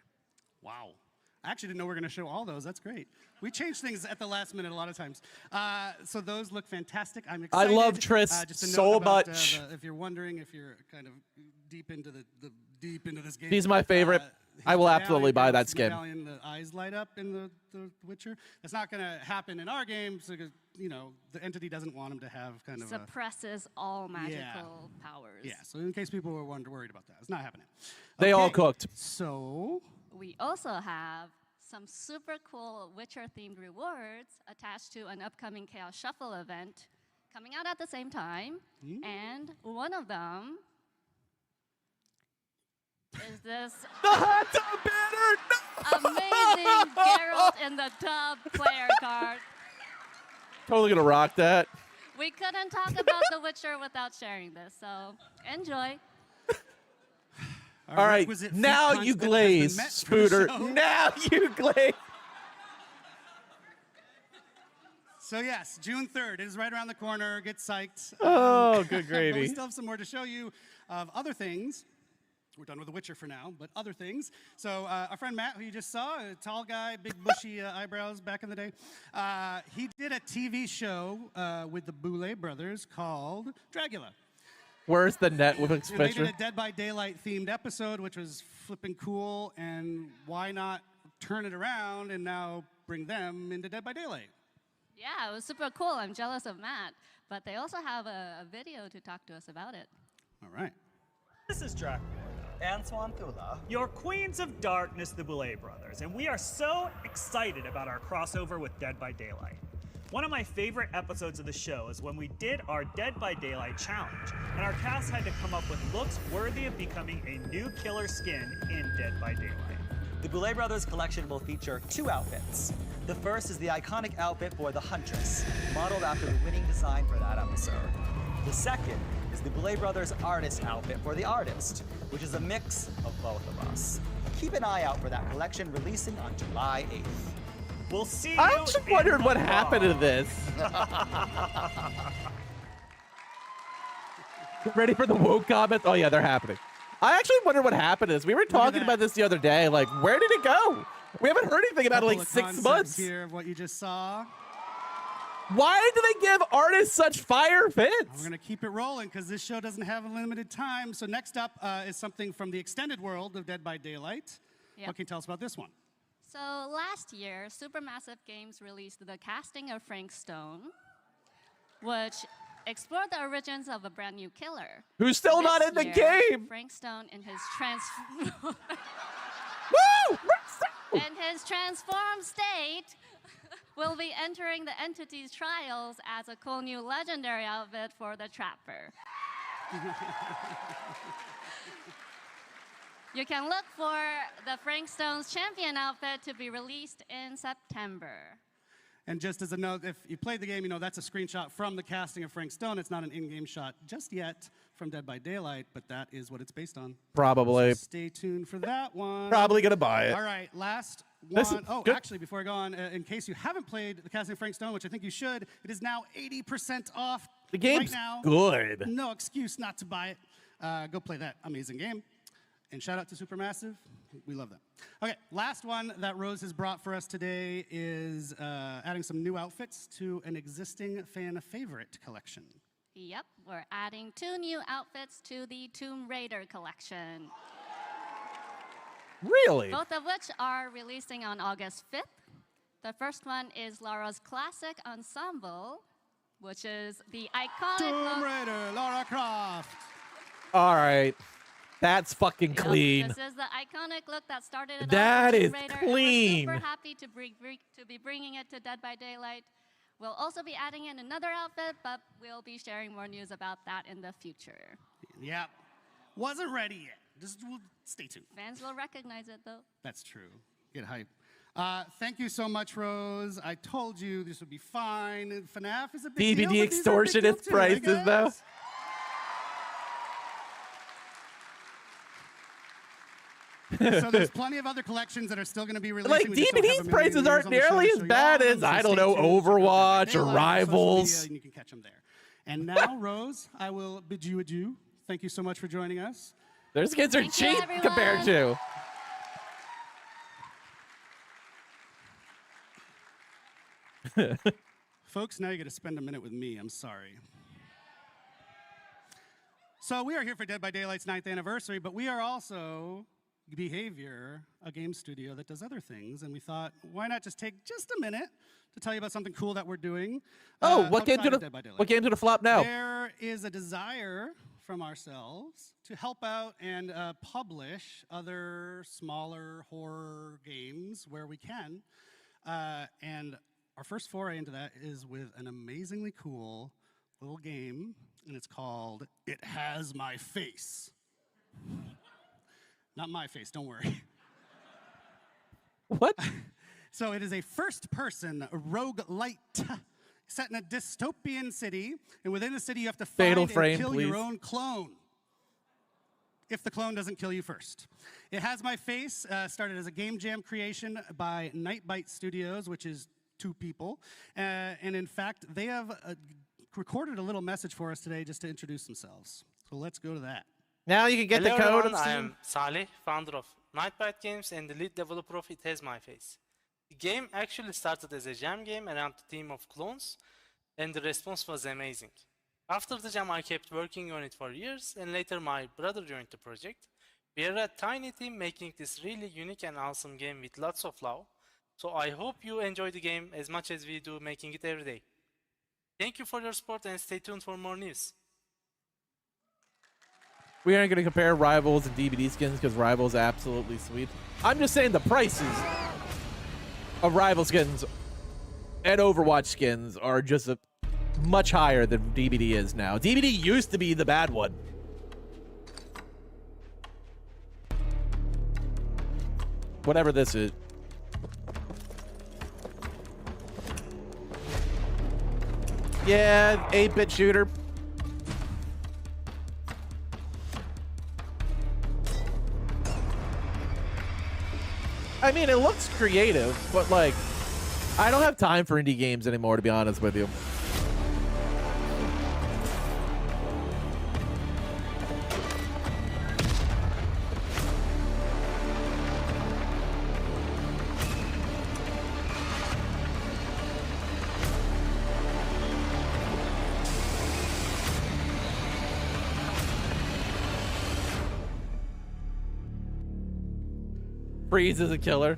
Wow. I actually didn't know we were going to show all those. That's great. We change things at the last minute a lot of times. So those look fantastic. I'm excited. I love Triss just a note so about, much. If you're wondering, if you're kind of deep into this game. He's my favorite. I will absolutely buy that skin. Medallion, the eyes light up in the Witcher. That's not going to happen in our games because, you know, the entity doesn't want him to have kind of Suppresses all magical powers. Yeah, so in case people were worried about that, it's not happening. They all cooked. So We also have some super cool Witcher-themed rewards attached to an upcoming Chaos Shuffle event coming out at the same time. And one of them is this the hot tub banner. Amazing Geralt in the Tub player card. Totally gonna rock that. We couldn't talk about The Witcher without sharing this, so enjoy. All right, now you glaze, Spooter. Now you glaze. So yes, June 3rd. It is right around the corner. Get psyched. Oh, good But gravy. we still have some more to show you of other things. We're done with The Witcher for now, but other things. So our friend Matt, who you just saw, a tall guy, big bushy eyebrows back in the day, he did a TV show with the Boulet brothers called Dragula. Where's the Netflix And they picture? did a Dead by Daylight themed episode, which was flipping cool, and why not turn it around and now bring them into Dead by Daylight? Yeah, it was super cool. I'm jealous of Matt, but they also have a video to talk to us about it. All right. This is Dracula and Swantula, your queens of darkness, the Boulet brothers, and we are so excited about our crossover with Dead by Daylight. One of my favorite episodes of the show is when we did our Dead by Daylight challenge, and our cast had to come up with looks worthy of becoming a new killer skin in Dead by Daylight. The Boulet Brothers collection will feature 2 outfits. The first is the iconic outfit for the Huntress, modeled after the winning design for that episode. The second is the Boulet Brothers artist outfit for the artist, which is a mix of both of us. Keep an eye out for that collection releasing on July 8th. We'll see you I actually wondered what happened to this. Ready for the woke comments? Oh yeah, they're happening. I actually wondered what happened to this. We were talking about this the other day. Like, where did it go? We haven't heard anything about it in like 6 months. Here of what you just saw. Why do they give artists such fire fits? We're going to keep it rolling because this show doesn't have a limited time. So next up is something from the extended world of Dead by Daylight. Yep. What can you tell us about this one? So last year, Supermassive Games released the casting of Frank Stone, which explored the origins of a brand new killer. Who's still not in the game? Frank Stone in his Woo! in his transformed state will be entering the entity's trials as a cool new legendary outfit for the Trapper. You can look for the Frank Stone's champion outfit to be released in September. And just as a note, if you played the game, you know that's a screenshot from the casting of Frank Stone. It's not an in-game shot just yet from Dead by Daylight, but that is what it's based on. Probably. So stay tuned for that one. Probably gonna buy it. All right, last This one. is Oh, good. actually, before I go on, in case you haven't played the casting of Frank Stone, which I think you should, it is now 80% off. The game's right now. good. No excuse not to buy it. Go play that amazing game. And shout out to Supermassive. We love that. Okay, last one that Rose has brought for us today is adding some new outfits to an existing fan favorite collection. Yep, we're adding 2 new outfits to the Tomb Raider collection. Really? Both of which are releasing on August 5th. The first one is Lara's classic ensemble, which is the iconic Tomb Raider, Lara Croft. All right. That's fucking clean. This is the iconic look that started it That off with is Tomb Raider, clean. And we're super happy to be bringing it to Dead by Daylight. We'll also be adding in another outfit, but we'll be sharing more news about that in the future. Yep. Wasn't ready yet. Just stay tuned. Fans will recognize it, though. That's true. Get hype. Thank you so much, Rose. I told you this would be fine. FNAF is a big deal, DBD but these are a big deal extortionist too, I prices, though. guess. So there's plenty of other collections that are still going to be releasing. Like, We just don't have a DVD's million prices reviews aren't on the show nearly to as show you bad all of as, them, I so don't stay know, tuned. Check out Overwatch Dead or by Daylight on social Rivals. media, and you can catch them there. And now, Rose, I will bid you adieu. Thank you so much for joining us. Those kids are Thank you, cheap everyone. compared to. Folks, now you got to spend a minute with me. I'm sorry. So we are here for Dead by Daylight's 9th anniversary, but we are also Behavior, a game studio that does other things, and we thought, why not just take just a minute to tell you about something cool that we're doing? What game's outside of Dead by Daylight. what game's gonna flop now? There is a desire from ourselves to help out and publish other smaller horror games where we can. And our first foray into that is with an amazingly cool little game, and it's called It Has My Face. Not my face, don't worry. What? So it is a first-person roguelite set in a dystopian city, and within the city you have to find Fatal and frame, kill please. your own clone. If the clone doesn't kill you first. It Has My Face started as a game jam creation by Nightbite Studios, which is 2 people. And in fact, they have recorded a little message for us today just to introduce themselves. So let's go to that. Now you can get Hello the code. everyone, I am Saleh, founder of Nightbite Games and the lead developer of It Has My Face. The game actually started as a jam game around the theme of clones, and the response was amazing. After the jam, I kept working on it for years, and later my brother joined the project. We are a tiny team making this really unique and awesome game with lots of love, so I hope you enjoy the game as much as we do making it every day. Thank you for your support and stay tuned for more news. We aren't going to compare Rivals and DBD skins because Rivals absolutely sweet. I'm just saying the prices of Rival skins and Overwatch skins are just much higher than DBD is now. DBD used to be the bad one. Whatever this is. Yeah, 8-bit shooter. I mean, it looks creative, but like, I don't have time for indie games anymore, to be honest with you. Freeze is a killer.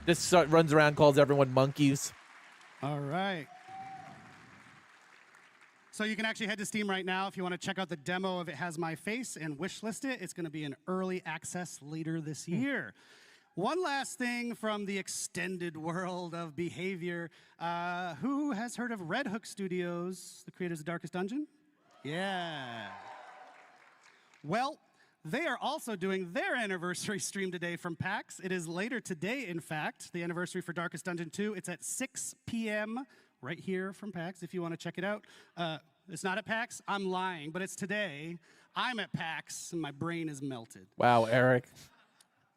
Just runs around, calls everyone monkeys. All right. So you can actually head to Steam right now if you want to check out the demo of It Has My Face and wishlist it. It's going to be in early access later this year. One last thing from the extended world of Behavior. Who has heard of Red Hook Studios, the creators of Darkest Dungeon? Yeah. Well, They are also doing their anniversary stream today from PAX. It is later today, in fact, the anniversary for Darkest Dungeon 2. It's at 6 p.m. right here from PAX if you want to check it out. It's not at PAX. I'm lying, but it's today. I'm at PAX, and my brain is melted. Wow, Eric.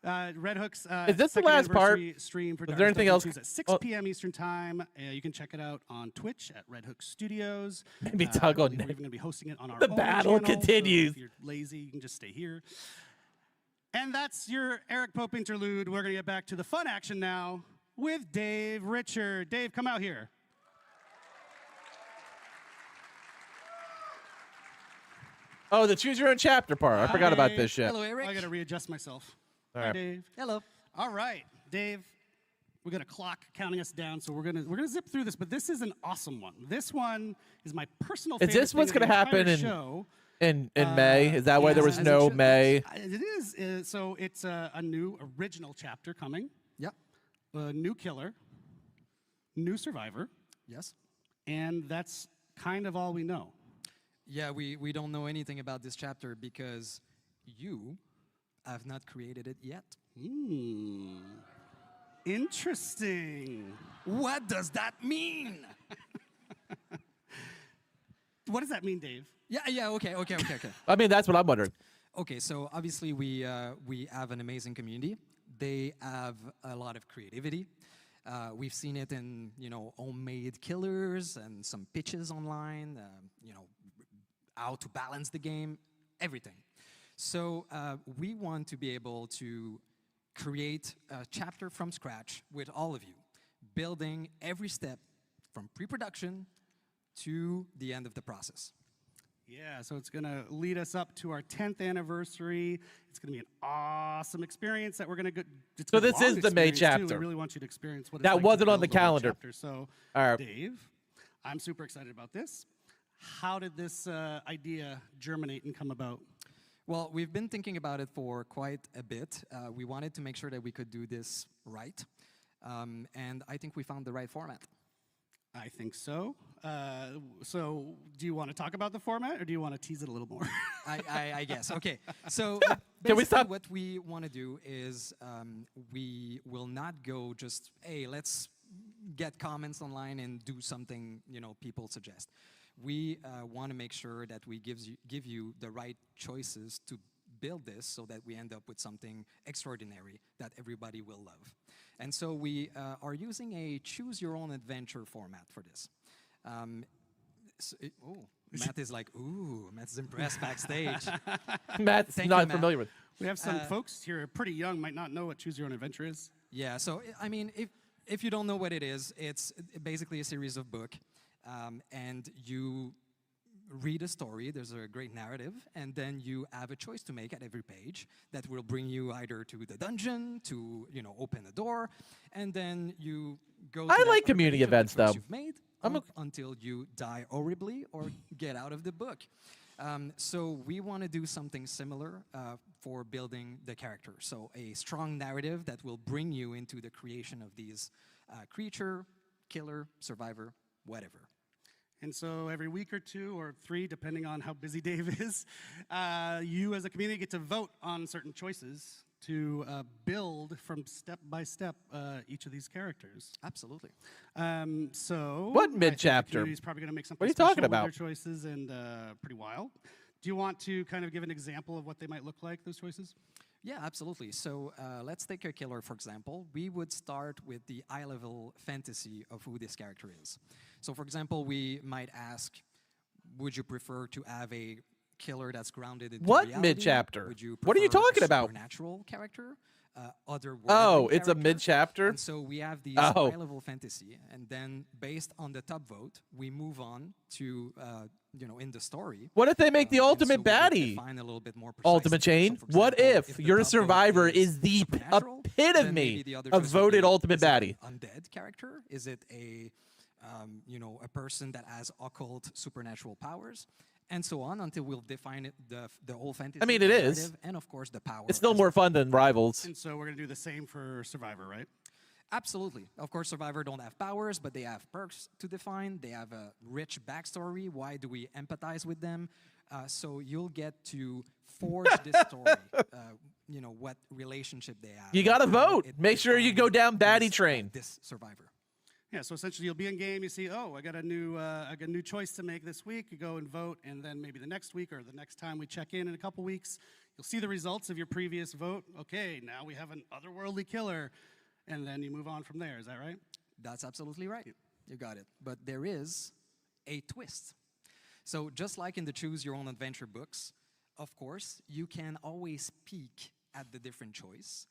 Red Hook's is this the last part? Stream for is there anything else? At 6 p.m. Eastern Time. You can check it out on Twitch at Red Hook Studios. Maybe Tug on We're even going to be hosting it on our The own battle channel, continues. So if you're lazy, you can just stay here. And that's your Eric Pope interlude. We're going to get back to the fun action now with Dave Richard. Dave, come out here. Oh, the choose your own chapter part. I forgot about this shit. Hello, Eric. I got to readjust myself. All Hi, right. Dave. Hello. All right, Dave. We got a clock counting us down, so we're gonna zip through this. But this is an awesome one. This one is my personal favorite. Is this what's going to happen in May? Is that why there was yes, no May? It is. So it's a new original chapter coming. Yep. A new killer, new survivor, Yes. and that's kind of all we know. Yeah, we don't know anything about this chapter because you have not created it yet. Interesting. What does that mean? What does that mean, Dave? Yeah, okay. I mean, that's what I'm wondering. Okay, so obviously we have an amazing community. They have a lot of creativity. We've seen it in, homemade killers and some pitches online, how to balance the game, everything. So we want to be able to create a chapter from scratch with all of you, building every step from pre-production to the end of the process. Yeah, so it's going to lead us up to our 10th anniversary. It's going to be an awesome experience that we're going to go. So this is the May chapter. We really want you to experience what it's That like to wasn't on build the a whole calendar. chapter. So, All right. Dave, I'm super excited about this. How did this idea germinate and come about? Well, we've been thinking about it for quite a bit. We wanted to make sure that we could do this right. And I think we found the right format. I think so. So do you want to talk about the format, or do you want to tease it a little more? I guess. Okay. So Can we stop? what we want to do is we will not go just, hey, let's get comments online and do something people suggest. We want to make sure that we give you the right choices to build this so that we end up with something extraordinary that everybody will love. And so we are using a choose-your-own-adventure format for this. Matt is like, ooh, Matt's impressed backstage. Matt's not familiar with. We have some folks here pretty young, might not know what Choose Your Own Adventure is. Yeah, so I mean, if you don't know what it is, it's basically a series of books, and you read a story, there's a great narrative, and then you have a choice to make at every page that will bring you either to the dungeon, to open a door, and then you go to I that like other community page of the events, choice though. You've made I'm until you die horribly or get out of the book. So we want to do something similar for building the character. So a strong narrative that will bring you into the creation of these creature, killer, survivor, whatever. And so every week or 2 or 3, depending on how busy Dave is, you as a community get to vote on certain choices to build from step by step each of these characters. Absolutely. So What mid-chapter? The community's probably going to make something What are you special talking with about? their choices, and pretty wild. Do you want to kind of give an example of what they might look like, those choices? Yeah, absolutely. So let's take a killer, for example. We would start with the high-level fantasy of who this character is. So, for example, we might ask, would you prefer to have a killer that's grounded in What reality? mid-chapter? Would you What are you prefer talking a about? Supernatural character, otherworldly Oh, it's a character? mid-chapter? And so we have these Oh. high-level fantasy, and then based on the top vote, we move on to, in the story. What if they make the and so ultimate we would baddie? define a little bit more Ultimate precisely. chain? So, for What example, if the your top vote survivor is is the supernatural, then epitome maybe the other of choice would voted be, ultimate is it baddie? an undead character? Is it a person that has occult supernatural powers? And so on until we'll define it, the whole fantasy. I mean, it is. narrative, and of course the power. It's still as more well. fun than Rivals. And so we're going to do the same for Survivor, right? Absolutely. Of course, Survivor don't have powers, but they have perks to define. They have a rich backstory. Why do we empathize with them? So you'll get to forge this story, you know, what relationship they have. You got to and how vote. it Make sure you go down baddie defines train. this survivor. Yeah, so essentially you'll be in game, you see, oh, I got a new choice to make this week. You go and vote, and then maybe the next week or the next time we check in a couple weeks, you'll see the results of your previous vote. Okay, now we have an otherworldly killer, and then you move on from there. Is that right? That's absolutely right. You got it. But there is a twist. So just like in the Choose Your Own Adventure books, of course, you can always peek at the different choice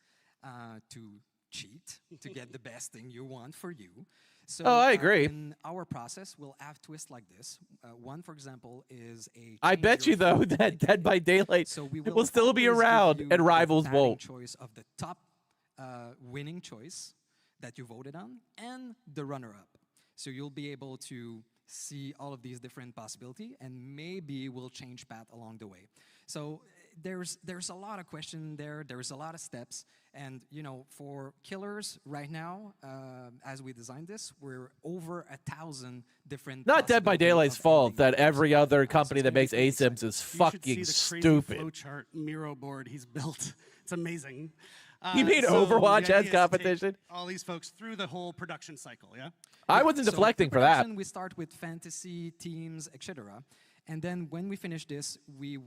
to cheat, to get the best thing you want for you. So, I agree. In our process, we'll have twists like this. One, for example, is a... I bet you, though, that Dead by Daylight So we will still be always give around you and the rivals batting won't. choice of the top winning choice that you voted on and the runner-up. So you'll be able to see all of these different possibilities, and maybe we'll change path along the way. So there's a lot of question there. There's a lot of steps, and you know, for killers right now, as we designed this, we're over 1,000 different. Not Dead by Daylight's fault that every other company that makes You ASIMs is should see fucking the crazy stupid. flowchart Miro board he's built. It's amazing. You mean so Overwatch the idea has is to take competition? all these folks through the whole production cycle, yeah? I wasn't So deflecting for that. production, We start with fantasy, teams, etc. And then when we finish this, we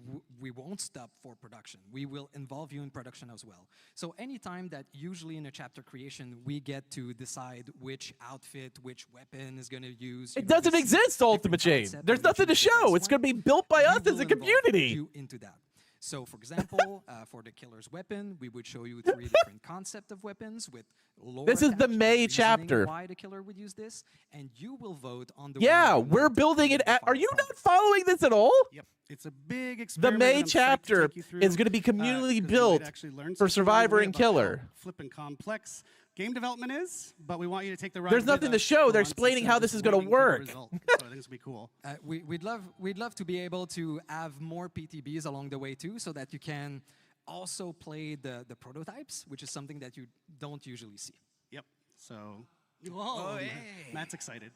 won't stop for production. We will involve you in production as well. So anytime that usually in a chapter creation, we get to decide which outfit, which weapon is going to use. It doesn't exist, Ultimate Chain. There's nothing to show. It's going to be built by us as a community. You into that. So, for example, for the killer's weapon, we would show you 3 different concepts of weapons with lore. This is the attached, May reasoning chapter. Why the killer would use this, and you will vote on the. Yeah, one you we're want to building it. Are you not following this at all? Yep. It's a big The experiment. May that I'm psyched to chapter take you through, is going to be 'cause communally you'll built actually learn for something Survivor really and about Killer. how flippin' complex game development is, but we want you to take the ride. There's with nothing to us show. for They're once explaining instead how of this just is gonna waiting for the work. result. So I think this will be cool. We'd love to be able to have more PTBs along the way too, so that you can also play the prototypes, which is something that you don't usually see. Yep. So, Matt's excited.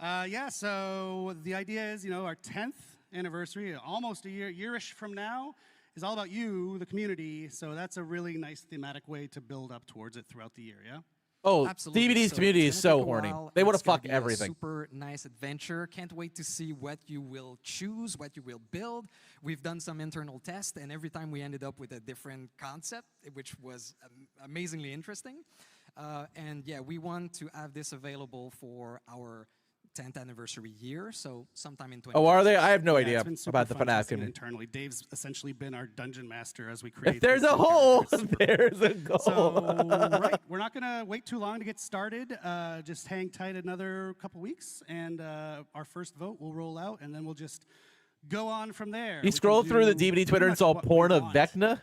Yeah. So the idea is, you know, our 10th anniversary, almost a yearish from now, is all about you, the community. So that's a really nice thematic way to build up towards it throughout the year. Yeah. Oh, Absolutely. DBD's So community it's is gonna so take a horny. while. They want to It's gonna fuck be a everything. Super nice adventure. Can't wait to see what you will choose, what you will build. We've done some internal tests, and every time we ended up with a different concept, which was amazingly interesting. And yeah, we want to have this available for our 10th anniversary year, so sometime in 2020. Oh, are they? I have no Yeah, idea it's been super about the fun FNAF testing it community. internally. Dave's essentially been our dungeon master as we create. If there's these a new hole, characters. there's a goal. So, right, we're not going to wait too long to get started. Just hang tight another couple weeks, and our first vote will roll out, and then we'll just go on from there. You scroll through the DBD Twitter, it's all porn of Vecna.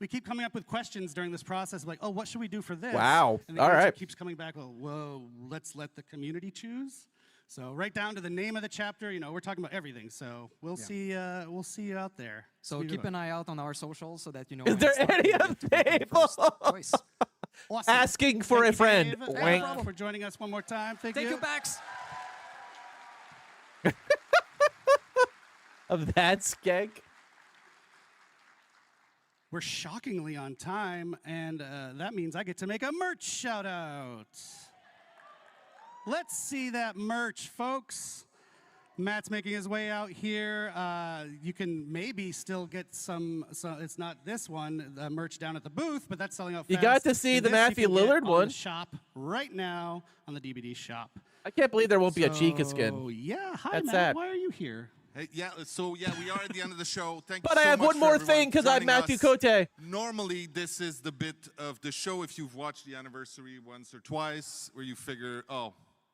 We keep coming up with questions during this process, like, oh, what should we do for this? Wow. And the All answer right. keeps coming back, well, whoa, let's let the community choose. So right down to the name of the chapter, you know, we're talking about everything. So we'll see you out there. So keep an eye out on our socials so that you know. Is when there it's time any to of vote for the first choice. Awesome. Asking for Thank a you, friend. Dave. No Wink. problem for joining us one more time. Thank you. Thank you, Pax. Of that skank. We're shockingly on time, and that means I get to make a merch shout out. Let's see that merch, folks. Matt's making his way out here. You can maybe still get some, so it's not this one, the merch down at the booth, but that's selling out fast. You got to see And the this you Matthew can get Lillard on one. the shop right now on the DBD shop. I can't believe there won't be a Chica Oh, skin. yeah. Hi, That's Matt. sad. Why are you here? Hey, yeah, so yeah, we are at the end of the show. Thank But you I so have much one for more everyone thing because I'm joining Matthew us. Cote. Normally, this is the bit of the show, if you've watched the anniversary once or twice, where you figure, oh,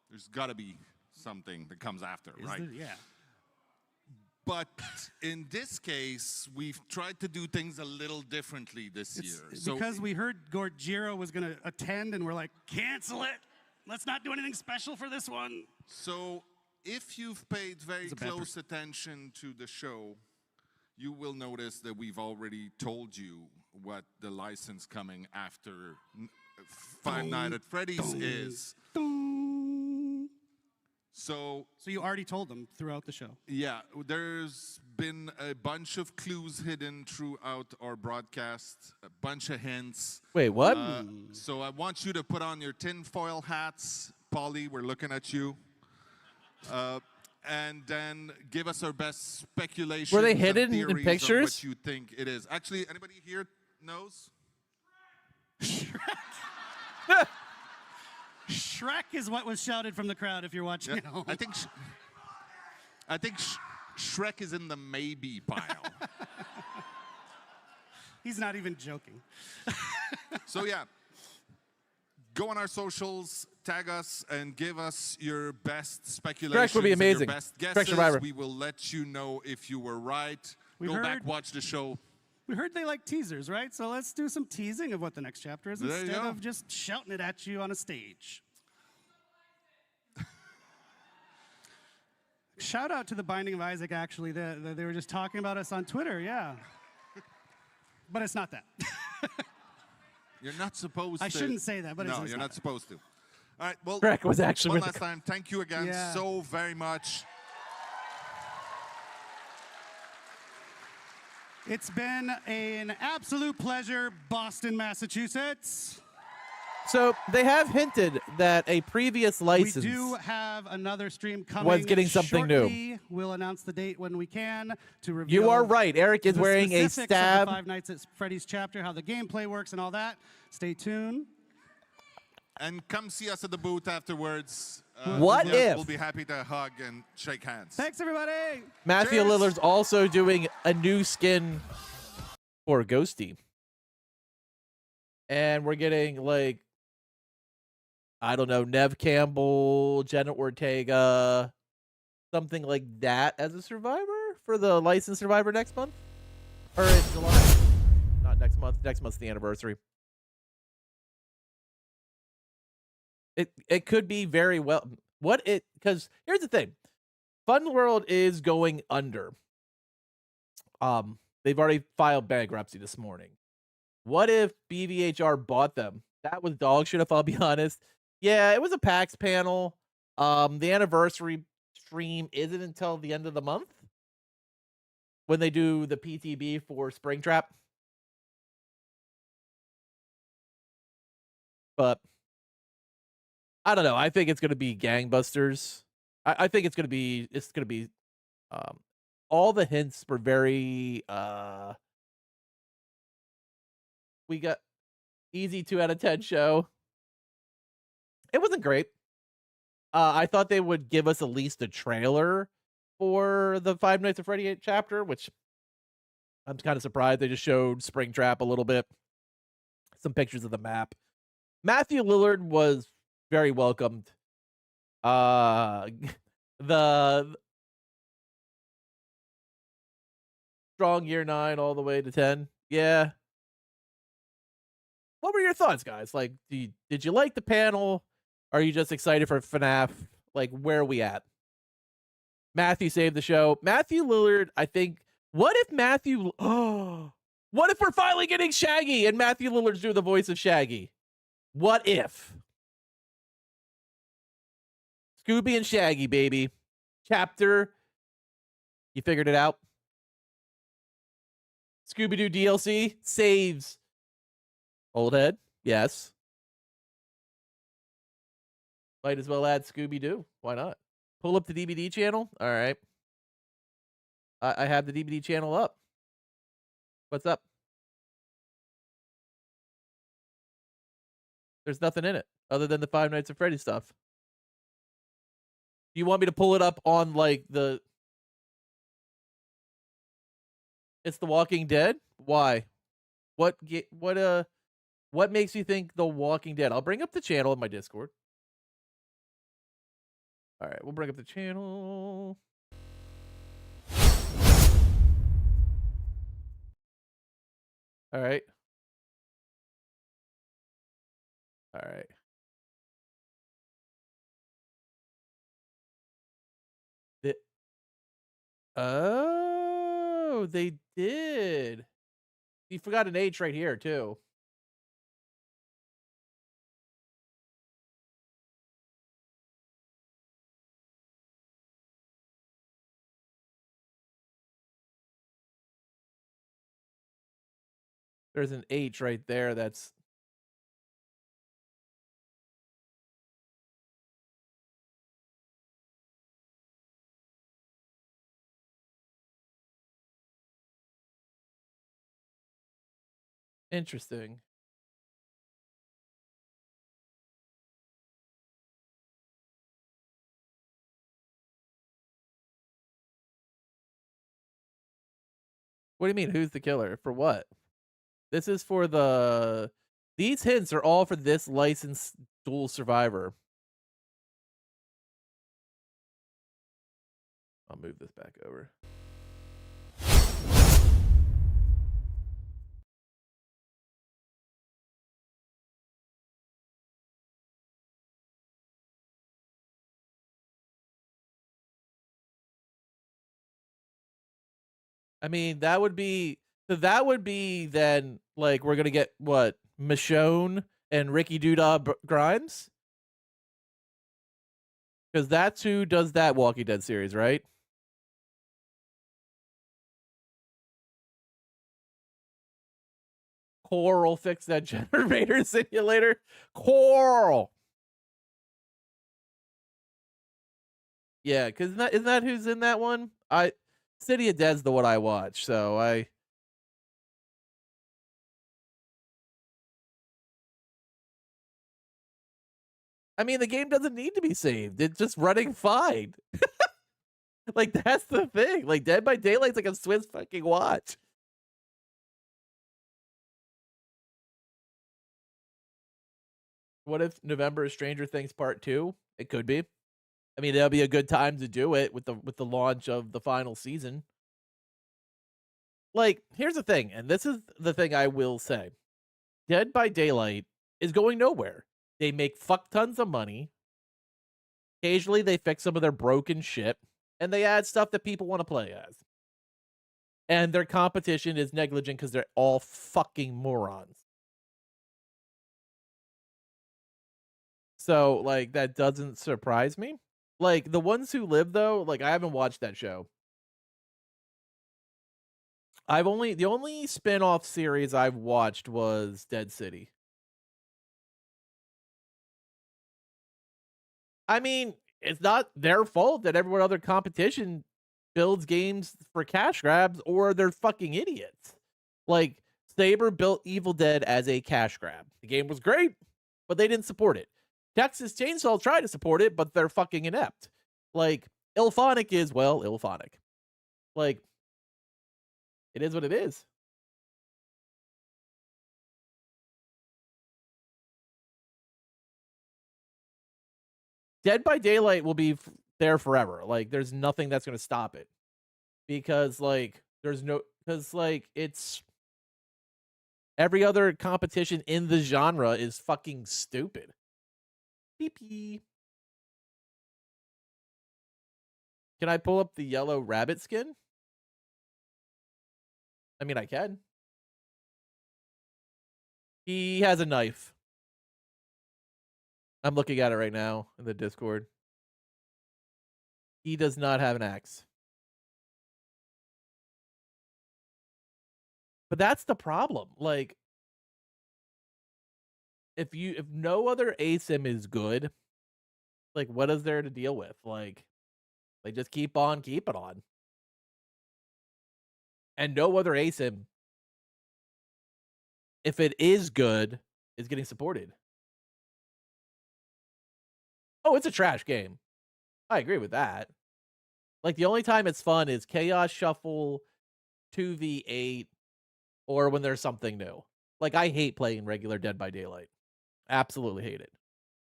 there's got to be something that comes after, right? Yeah. But in this case, we've tried to do things a little differently this year. Because we heard Gorgiro was going to attend, and we're like, cancel it. Let's not do anything special for this one. So if you've paid very It's a bad close attention to the show, you will notice that we've already told you what the license coming after Five Nights at Freddy's is. So you already told them throughout the show. Yeah, there's been a bunch of clues hidden throughout our broadcast, a bunch of hints. Wait, what? So I want you to put on your tinfoil hats. Polly, we're looking at you. And then give us our best speculation. Were they hidden in pictures? What you think it is. Actually, anybody here knows? Shrek is what was shouted from the crowd if you're watching at home. I think Shrek is in the maybe pile. He's not even joking. So yeah, go on our socials, tag us, and give us your best speculations. Shrek would be amazing. Your best Shrek guesses. Survivor. We will let you know if you were right. Go back, watch the show. We heard they like teasers, right? So let's do some teasing of what the next chapter is There you instead go. of just shouting it at you on a stage. Shout out to the Binding of Isaac, actually. They were just talking about us on Twitter, yeah. But it's not that. You're not supposed to. I shouldn't say that, but no, it's you're not that. supposed to. All right, well, Shrek was actually one with last time. Thank you again so very much. It's been an absolute pleasure, Boston, Massachusetts. So they have hinted that a previous license We do have another stream coming. was getting something new. shortly. We'll announce the date when we can to reveal. You are right. Eric is the wearing a specifics of stab. the Five Nights at Freddy's chapter, how the gameplay works, and all that. Stay tuned. And come see us at the booth afterwards. What if? We'll be happy to hug and shake hands. Thanks, everybody. Matthew Cheers. Lillard's also doing a new skin for Ghosty. And we're getting, like, I don't know, Nev Campbell, Jenna Ortega, something like that as a survivor for the licensed survivor next month? Or in July? Not next month. Next month's the anniversary. It could be very well. Because here's the thing. Fun World is going under. They've already filed bankruptcy this morning. What if BVHR bought them? That was dog shit, if I'll be honest. Yeah, it was a PAX panel. The anniversary stream isn't until the end of the month when they do the PTB for Springtrap. But I don't know. I think it's going to be gangbusters. I think it's going to be all the hints were very we got easy 2 out of 10 show. It wasn't great. I thought they would give us at least a trailer for the Five Nights at Freddy chapter, which I'm kind of surprised. They just showed Springtrap a little bit, some pictures of the map. Matthew Lillard was very welcomed. The strong year 9 all the way to 10. Yeah. What were your thoughts, guys? Like, did you like the panel? Are you just excited for FNAF? Like, where are we at? Matthew saved the show. Matthew Lillard, I think. What if Matthew? Oh, what if we're finally getting Shaggy and Matthew Lillard's doing the voice of Shaggy? What if? Scooby and Shaggy, baby. Chapter. You figured it out? Scooby-Doo DLC saves. Old head? Yes. Might as well add Scooby-Doo. Why not? Pull up the DBD channel? All right. I have the DBD channel up. What's up? There's nothing in it other than the Five Nights at Freddy stuff. Do you want me to pull it up on, like, the... It's The Walking Dead? Why? What makes you think The Walking Dead? I'll bring up the channel in my Discord. All right, we'll bring up the channel. All right. All right. Oh, they did. You forgot an H right here, too. There's an H right there that's... Interesting. What do you mean, who's the killer? For what? This is for the... These hints are all for this licensed dual survivor. I'll move this back over. I mean, that would be... So that would be then, like, we're gonna get, what? Michonne and Ricky Doodah Grimes? Because that's who does that Walking Dead series, right? Coral fix that generator simulator. Coral. Yeah, because isn't that who's in that one? City of Dead's the one I watch, so I mean, the game doesn't need to be saved. It's just running fine. Like, that's the thing. Like, Dead by Daylight's like a Swiss fucking watch. What if November is Stranger Things Part 2? It could be. I mean, that'll be a good time to do it with the launch of the final season. Like, here's the thing, and this is the thing I will say. Dead by Daylight is going nowhere. They make fuck tons of money. Occasionally, they fix some of their broken shit, and they add stuff that people want to play as. And their competition is negligent because they're all fucking morons. So, like, that doesn't surprise me. Like, The Ones Who Live, though, like, I haven't watched that show. The only spin-off series I've watched was Dead City. I mean, it's not their fault that everyone other competition builds games for cash grabs, or they're fucking idiots. Like, Saber built Evil Dead as a cash grab. The game was great, but they didn't support it. Texas Chainsaw tried to support it, but they're fucking inept. Like, Ilphonic is, well, Ilphonic. Like, it is what it is. Dead by Daylight will be there forever. Like, there's nothing that's going to stop it. Because, like, it's... Every other competition in the genre is fucking stupid. Pee-pee. Can I pull up the yellow rabbit skin? I mean, I can. He has a knife. I'm looking at it right now in the Discord. He does not have an axe. But that's the problem. Like, if no other ASIM is good, like, what is there to deal with? Like, they just keep on keeping on. And no other ASIM, if it is good, is getting supported. Oh, it's a trash game. I agree with that. Like, the only time it's fun is Chaos Shuffle, 2v8, or when there's something new. Like, I hate playing regular Dead by Daylight. Absolutely hate it.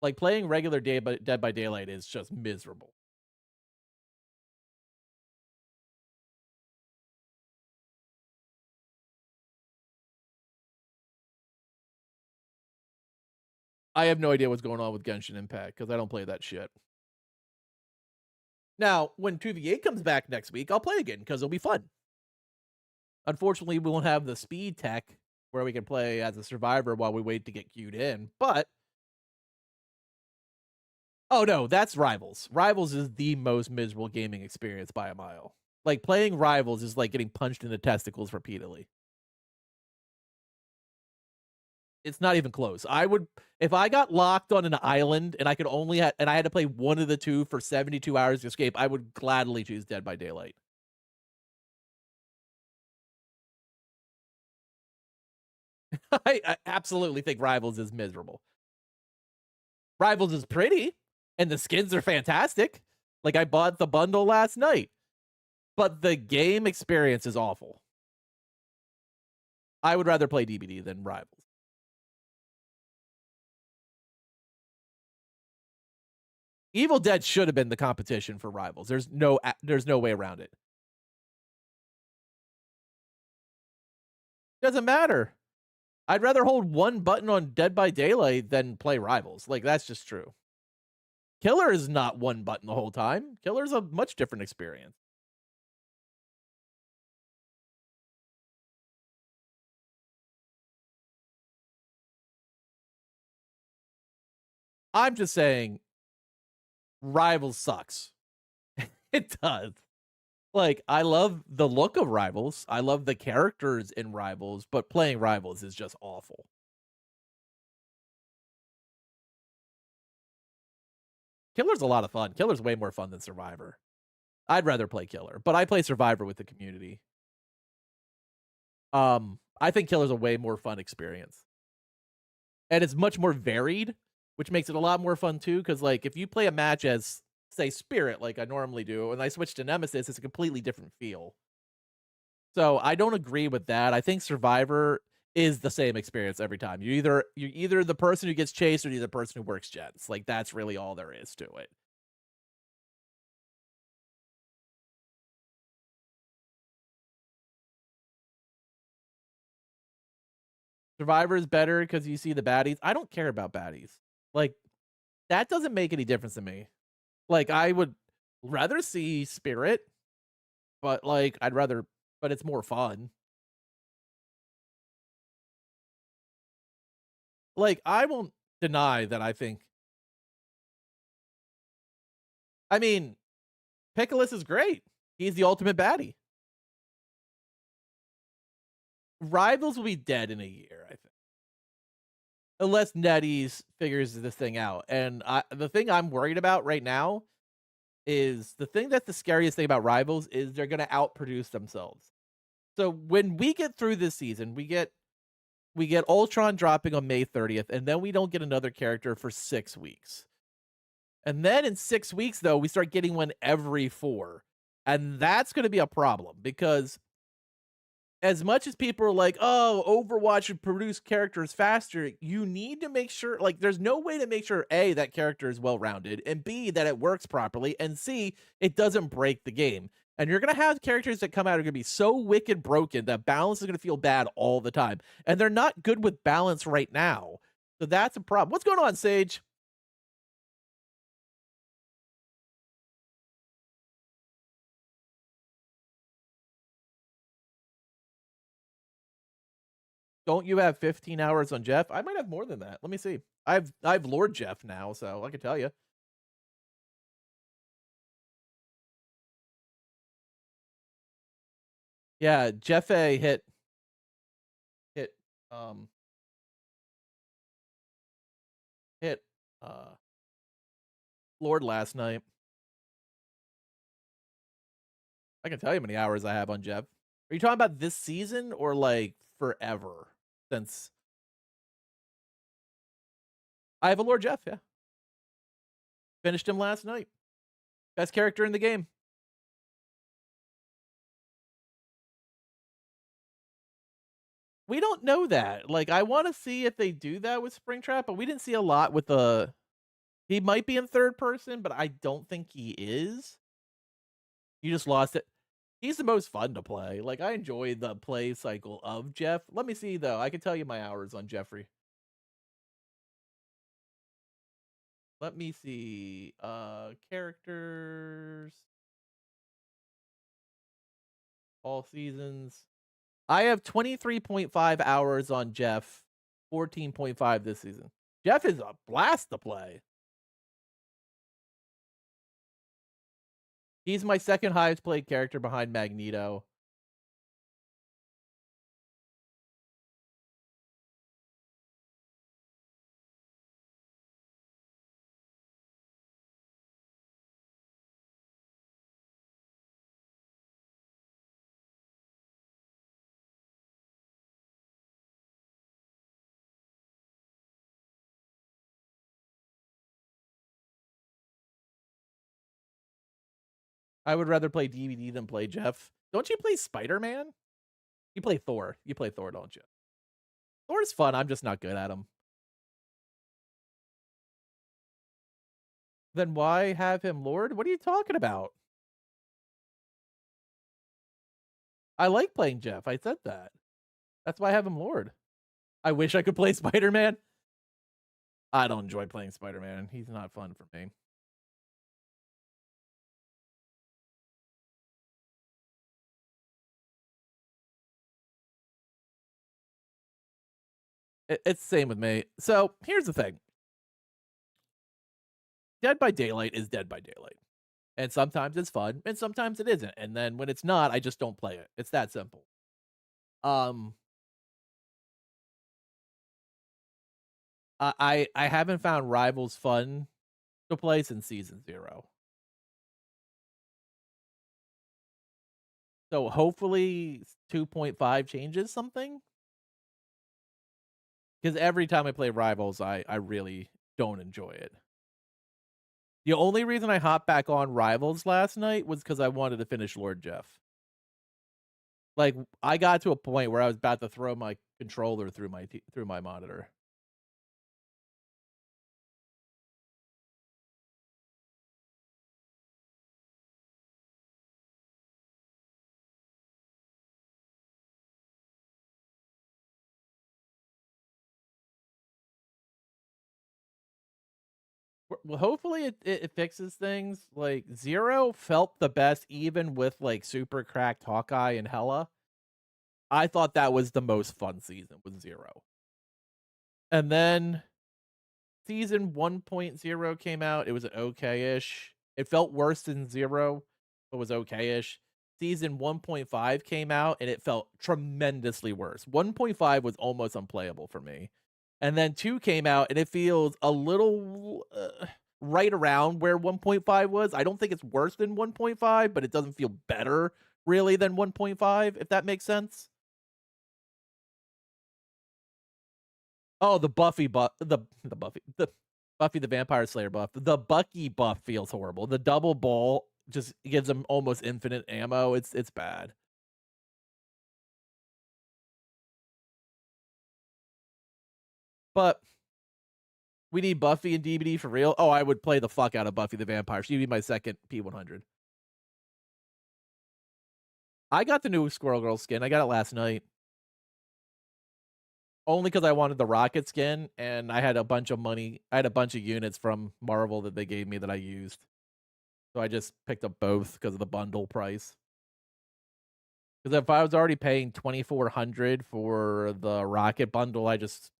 Like, playing regular Dead by Daylight is just miserable. I have no idea what's going on with Genshin Impact because I don't play that shit. Now, when 2v8 comes back next week, I'll play again because it'll be fun. Unfortunately, we won't have the speed tech where we can play as a survivor while we wait to get queued in, but... Oh, no, that's Rivals. Rivals is the most miserable gaming experience by a mile. Like, playing Rivals is like getting punched in the testicles repeatedly. It's not even close. I would, if I got locked on an island and I could only and I had to play one of the two for 72 hours to escape, I would gladly choose Dead by Daylight. I absolutely think Rivals is miserable. Rivals is pretty, and the skins are fantastic. Like, I bought the bundle last night, but the game experience is awful. I would rather play DBD than Rivals. Evil Dead should have been the competition for Rivals. There's no way around it. Doesn't matter. I'd rather hold one button on Dead by Daylight than play Rivals. Like, that's just true. Killer is not one button the whole time. Killer's a much different experience. I'm just saying, Rivals sucks. It does. Like, I love the look of Rivals. I love the characters in Rivals, but playing Rivals is just awful. Killer's a lot of fun. Killer's way more fun than Survivor. I'd rather play Killer, but I play Survivor with the community. I think Killer's a way more fun experience. And it's much more varied, which makes it a lot more fun too, because like if you play a match as, say, Spirit, like I normally do, and I switch to Nemesis, it's a completely different feel. So I don't agree with that. I think Survivor is the same experience every time. You're either the person who gets chased or you're the person who works gens. Like, that's really all there is to it. Survivor is better because you see the baddies. I don't care about baddies. Like, that doesn't make any difference to me. Like, I would rather see Spirit, but like, but it's more fun. Like, I won't deny that I think, I mean, Pickles is great. He's the ultimate baddie. Rivals will be dead in a year, I think. Unless NetEase figures this thing out. And the thing I'm worried about right now is the thing that's the scariest thing about Rivals is they're going to outproduce themselves. So when we get through this season, we get Ultron dropping on May 30th, and then we don't get another character for 6 weeks. And then in 6 weeks, though, we start getting one every 4. And that's going to be a problem because as much as people are like, oh, Overwatch should produce characters faster, you need to make sure, like, there's no way to make sure, A, that character is well-rounded, and B, that it works properly, and C, it doesn't break the game. And you're going to have characters that come out are going to be so wicked broken that balance is going to feel bad all the time. And they're not good with balance right now. So that's a problem. What's going on, Sage? Don't you have 15 hours on Jeff? I might have more than that. Let me see. I've Lord Jeff now, so I can tell you. Yeah, Jeff A hit Lord last night. I can tell you how many hours I have on Jeff. Are you talking about this season or like forever? Since I have a Lord Jeff, yeah. Finished him last night. Best character in the game. We don't know that. Like, I want to see if they do that with Springtrap, but we didn't see a lot with the... He might be in third person, but I don't think he is. You just lost it. He's the most fun to play. Like, I enjoy the play cycle of Jeff. Let me see, though. I can tell you my hours on Jeffrey. Let me see. Characters. All seasons. I have 23.5 hours on Jeff. 14.5 this season. Jeff is a blast to play. He's my second highest played character behind Magneto. I would rather play DBD than play Jeff. Don't you play Spider-Man? You play Thor. You play Thor, don't you? Thor's fun. I'm just not good at him. Then why have him Lord? What are you talking about? I like playing Jeff. I said that. That's why I have him Lord. I wish I could play Spider-Man. I don't enjoy playing Spider-Man. He's not fun for me. It's the same with me. So here's the thing. Dead by Daylight is Dead by Daylight. And sometimes it's fun, and sometimes it isn't. And then when it's not, I just don't play it. It's that simple. I haven't found Rivals fun to play since Season 0. So hopefully 2.5 changes something. Because every time I play Rivals, I really don't enjoy it. The only reason I hopped back on Rivals last night was because I wanted to finish Lord Jeff. Like, I got to a point where I was about to throw my controller through my monitor. Well, hopefully it fixes things. Like, 0 felt the best even with, like, super cracked Hawkeye and Hela. I thought that was the most fun season with 0. And then Season 1.0 came out. It was okay-ish. It felt worse than 0, but was okay-ish. Season 1.5 came out, and it felt tremendously worse. 1.5 was almost unplayable for me. And then 2 came out, and it feels a little right around where 1.5 was. I don't think it's worse than 1.5, but it doesn't feel better, really, than 1.5, if that makes sense. Oh, the Buffy buff, the Buffy the Vampire Slayer buff. The Bucky buff feels horrible. The double ball just gives him almost infinite ammo. It's bad. But we need Buffy and DBD for real. Oh, I would play the fuck out of Buffy the Vampire. She'd be my second P100. I got the new Squirrel Girl skin. I got it last night. Only because I wanted the Rocket skin, and I had a bunch of money. I had a bunch of units from Marvel that they gave me that I used. So I just picked up both because of the bundle price. Because if I was already paying $2,400 for the Rocket bundle,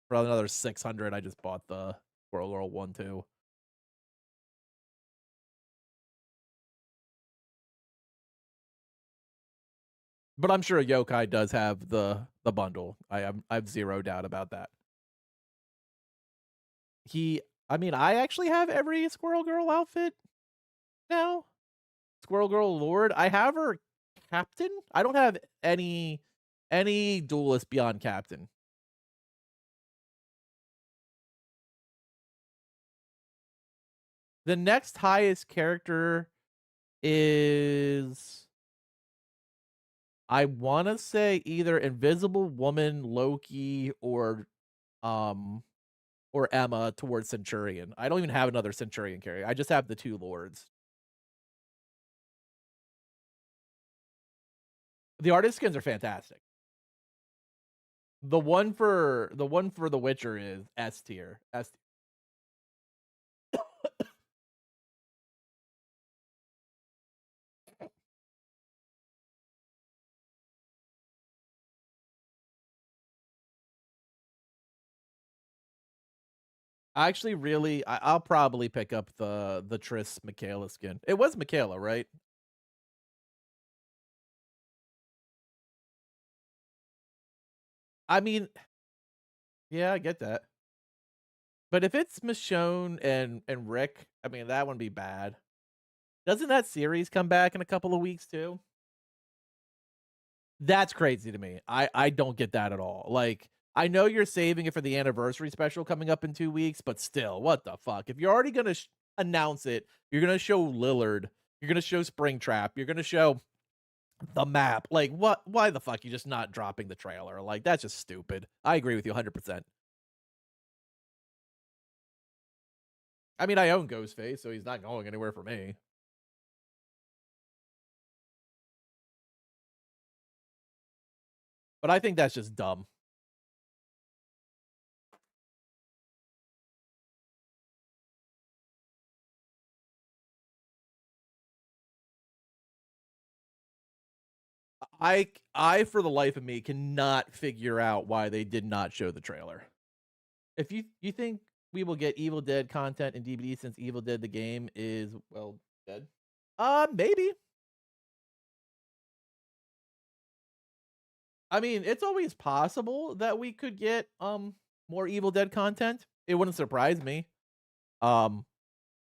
for another $600, I just bought the Squirrel Girl one too. But I'm sure Yokai does have the bundle. I have zero doubt about that. I actually have every Squirrel Girl outfit now. Squirrel Girl Lord. I have her Captain. I don't have any duelist beyond Captain. The next highest character is, I want to say, either Invisible Woman, Loki, or Emma towards Centurion. I don't even have another Centurion carry. I just have the 2 lords. The artist skins are fantastic. The one for the Witcher is S tier. Actually, I'll probably pick up the Triss Michaela skin. It was Michaela, right? I mean, yeah, I get that. But if it's Michonne and Rick, I mean, that wouldn't be bad. Doesn't that series come back in a couple of weeks too? That's crazy to me. I don't get that at all. Like, I know you're saving it for the anniversary special coming up in 2 weeks, but still, what the fuck? If you're already gonna announce it, you're gonna show Lillard You're gonna show Springtrap. You're gonna show the map. Like, what? Why the fuck you just not dropping the trailer? Like, that's just stupid. I agree with you 100%. I mean, I own Ghostface, so he's not going anywhere for me. But I think that's just dumb. I for the life of me cannot figure out why they did not show the trailer. If you think we will get Evil Dead content in DBD since Evil Dead the game is, well, dead? Maybe. I mean, it's always possible that we could get more Evil Dead content. It wouldn't surprise me.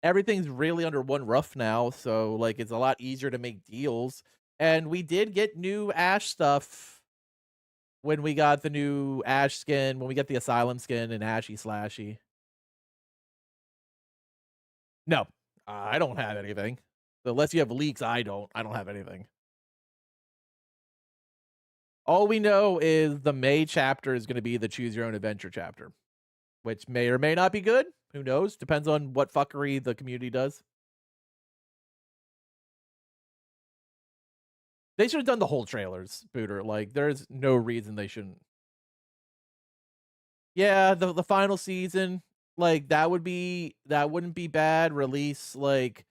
Everything's really under one roof now, so like it's a lot easier to make deals. And we did get new Ash stuff when we got the new Ash skin, when we got the Asylum skin and Ashy Slashy. No, I don't have anything. So unless you have leaks, I don't have anything. All we know is the May chapter is going to be the Choose Your Own Adventure chapter, which may or may not be good. Who knows? Depends on what fuckery the community does. They should have done the whole trailers, Booter. Like, there's no reason they shouldn't. Yeah, the final season, like that wouldn't be bad. Release like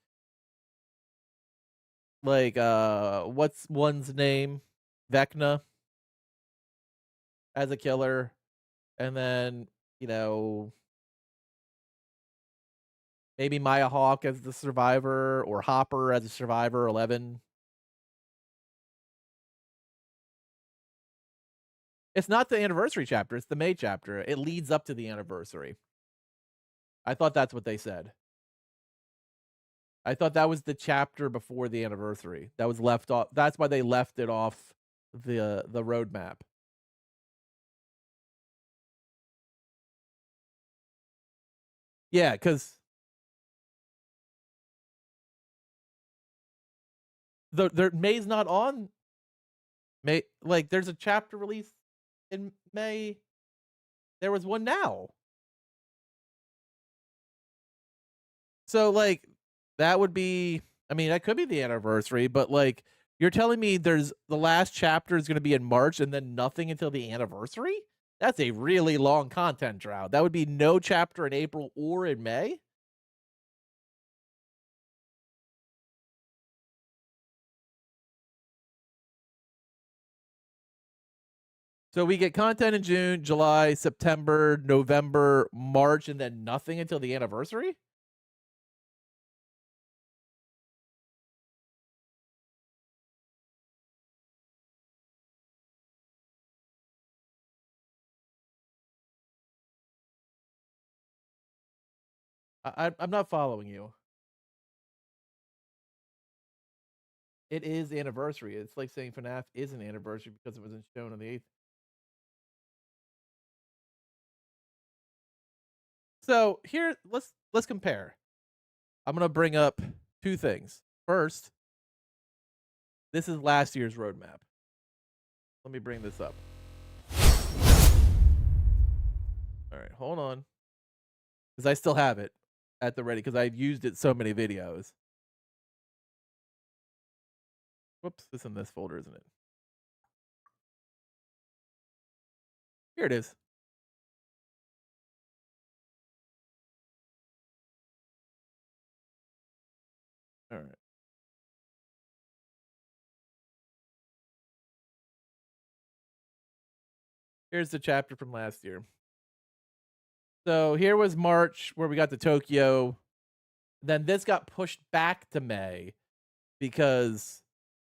what's one's name? Vecna as a killer, and then, you know, maybe Maya Hawke as the survivor, or Hopper as a survivor, 11. It's not the anniversary chapter, it's the May chapter. It leads up to the anniversary. I thought that's what they said. I thought that was the chapter before the anniversary. That was left off. That's why they left it off the roadmap. Yeah, because the May's not on May. Like, there's a chapter release in May. There was one now. So like that would be, I mean, that could be the anniversary, but like you're telling me there's the last chapter is going to be in March and then nothing until the anniversary? That's a really long content drought. That would be no chapter in April or in May. So we get content in June, July, September, November, March, and then nothing until the anniversary? I'm not following you. It is anniversary. It's like saying FNAF is an anniversary because it wasn't shown on the 8th. So here, let's compare. I'm gonna bring up two things. First, this is last year's roadmap. Let me bring this up. All right, hold on, because I still have it at the ready because I've used it so many videos. Whoops, it's in this folder, isn't it? Here it is. All right. Here's the chapter from last year. So here was March where we got to Tokyo. Then this got pushed back to May because,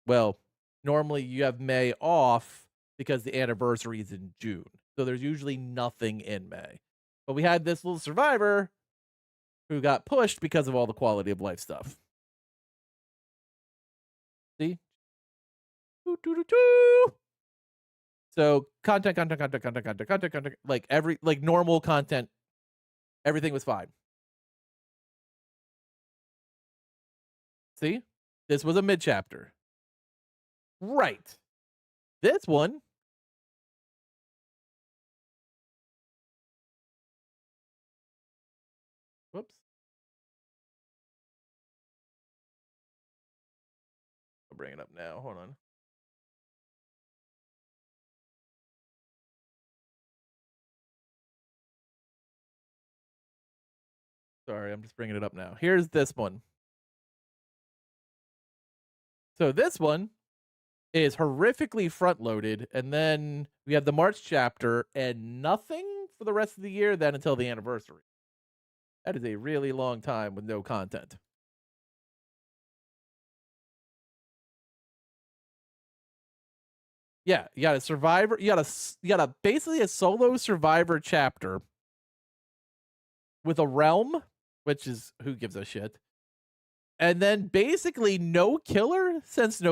well, normally you have May off because the anniversary is in June. So there's usually nothing in May. But we had this little survivor who got pushed because of all the quality of life stuff. See? So content, like normal content, everything was fine. See? This was a mid chapter. Right. This one. Whoops. I'll bring it up now. Hold on. Sorry, I'm just bringing it up now. Here's this one. So this one is horrifically front loaded, and then we have the March chapter and nothing for the rest of the year, then until the anniversary. That is a really long time with no content. Yeah, you got a survivor, you got a basically a solo survivor chapter with a realm, which is who gives a shit. And then basically no killer since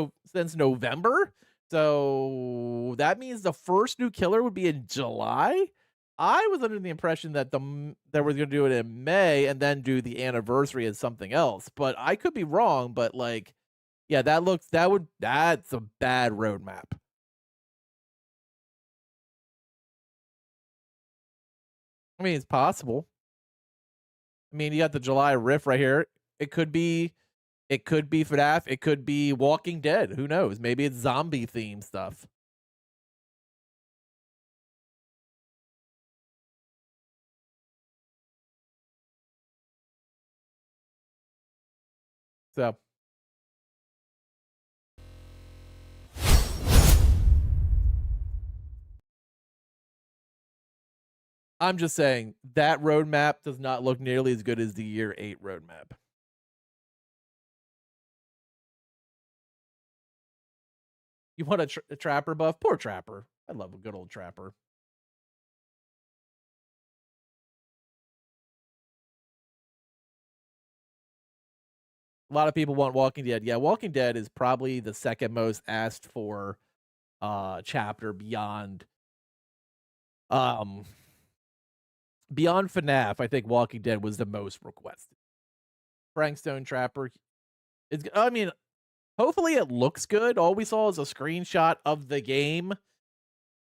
November. So that means the first new killer would be in July. I was under the impression that that we're going to do it in May and then do the anniversary as something else, but I could be wrong. But like, yeah, that's a bad roadmap. I mean, it's possible. I mean, you got the July riff right here. It could be FNAF. It could be Walking Dead. Who knows? Maybe it's zombie theme stuff. So. I'm just saying that roadmap does not look nearly as good as the year 8 roadmap. You want a Trapper buff? Poor Trapper. I love a good old Trapper. A lot of people want Walking Dead. Yeah, Walking Dead is probably the second most asked for chapter beyond FNAF. I think Walking Dead was the most requested. Frankstone Trapper. I mean, hopefully it looks good. All we saw is a screenshot of the game.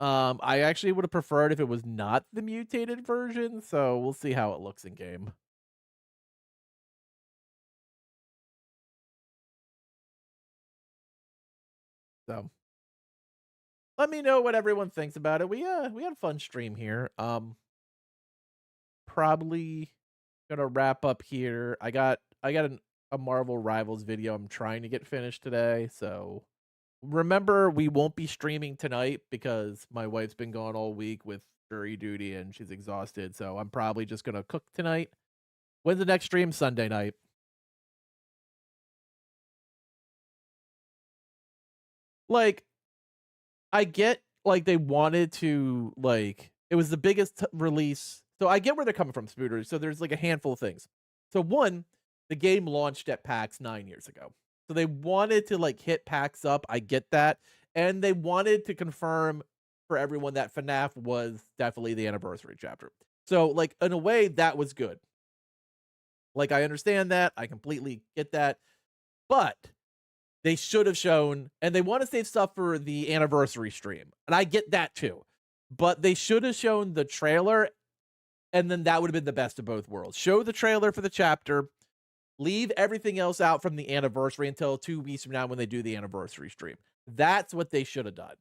I actually would have preferred if it was not the mutated version, so we'll see how it looks in game. So let me know what everyone thinks about it. We had a fun stream here. Probably gonna wrap up here. I got a Marvel Rivals video I'm trying to get finished today, so remember we won't be streaming tonight because my wife's been gone all week with jury duty and she's exhausted, so I'm probably just gonna cook tonight. When's the next stream? Sunday night. Like, I get like they wanted to, like, it was the biggest release, so I get where they're coming from, Spooters. So there's like a handful of things. So one, the game launched at PAX 9 years ago, so they wanted to like hit PAX up. I get that, and they wanted to confirm for everyone that FNAF was definitely the anniversary chapter. So like in a way that was good. Like I understand that, I completely get that, but they should have shown, and they want to save stuff for the anniversary stream, and I get that too, but they should have shown the trailer, and then that would have been the best of both worlds. Show the trailer for the chapter, leave everything else out from the anniversary until 2 weeks from now when they do the anniversary stream. That's what they should have done.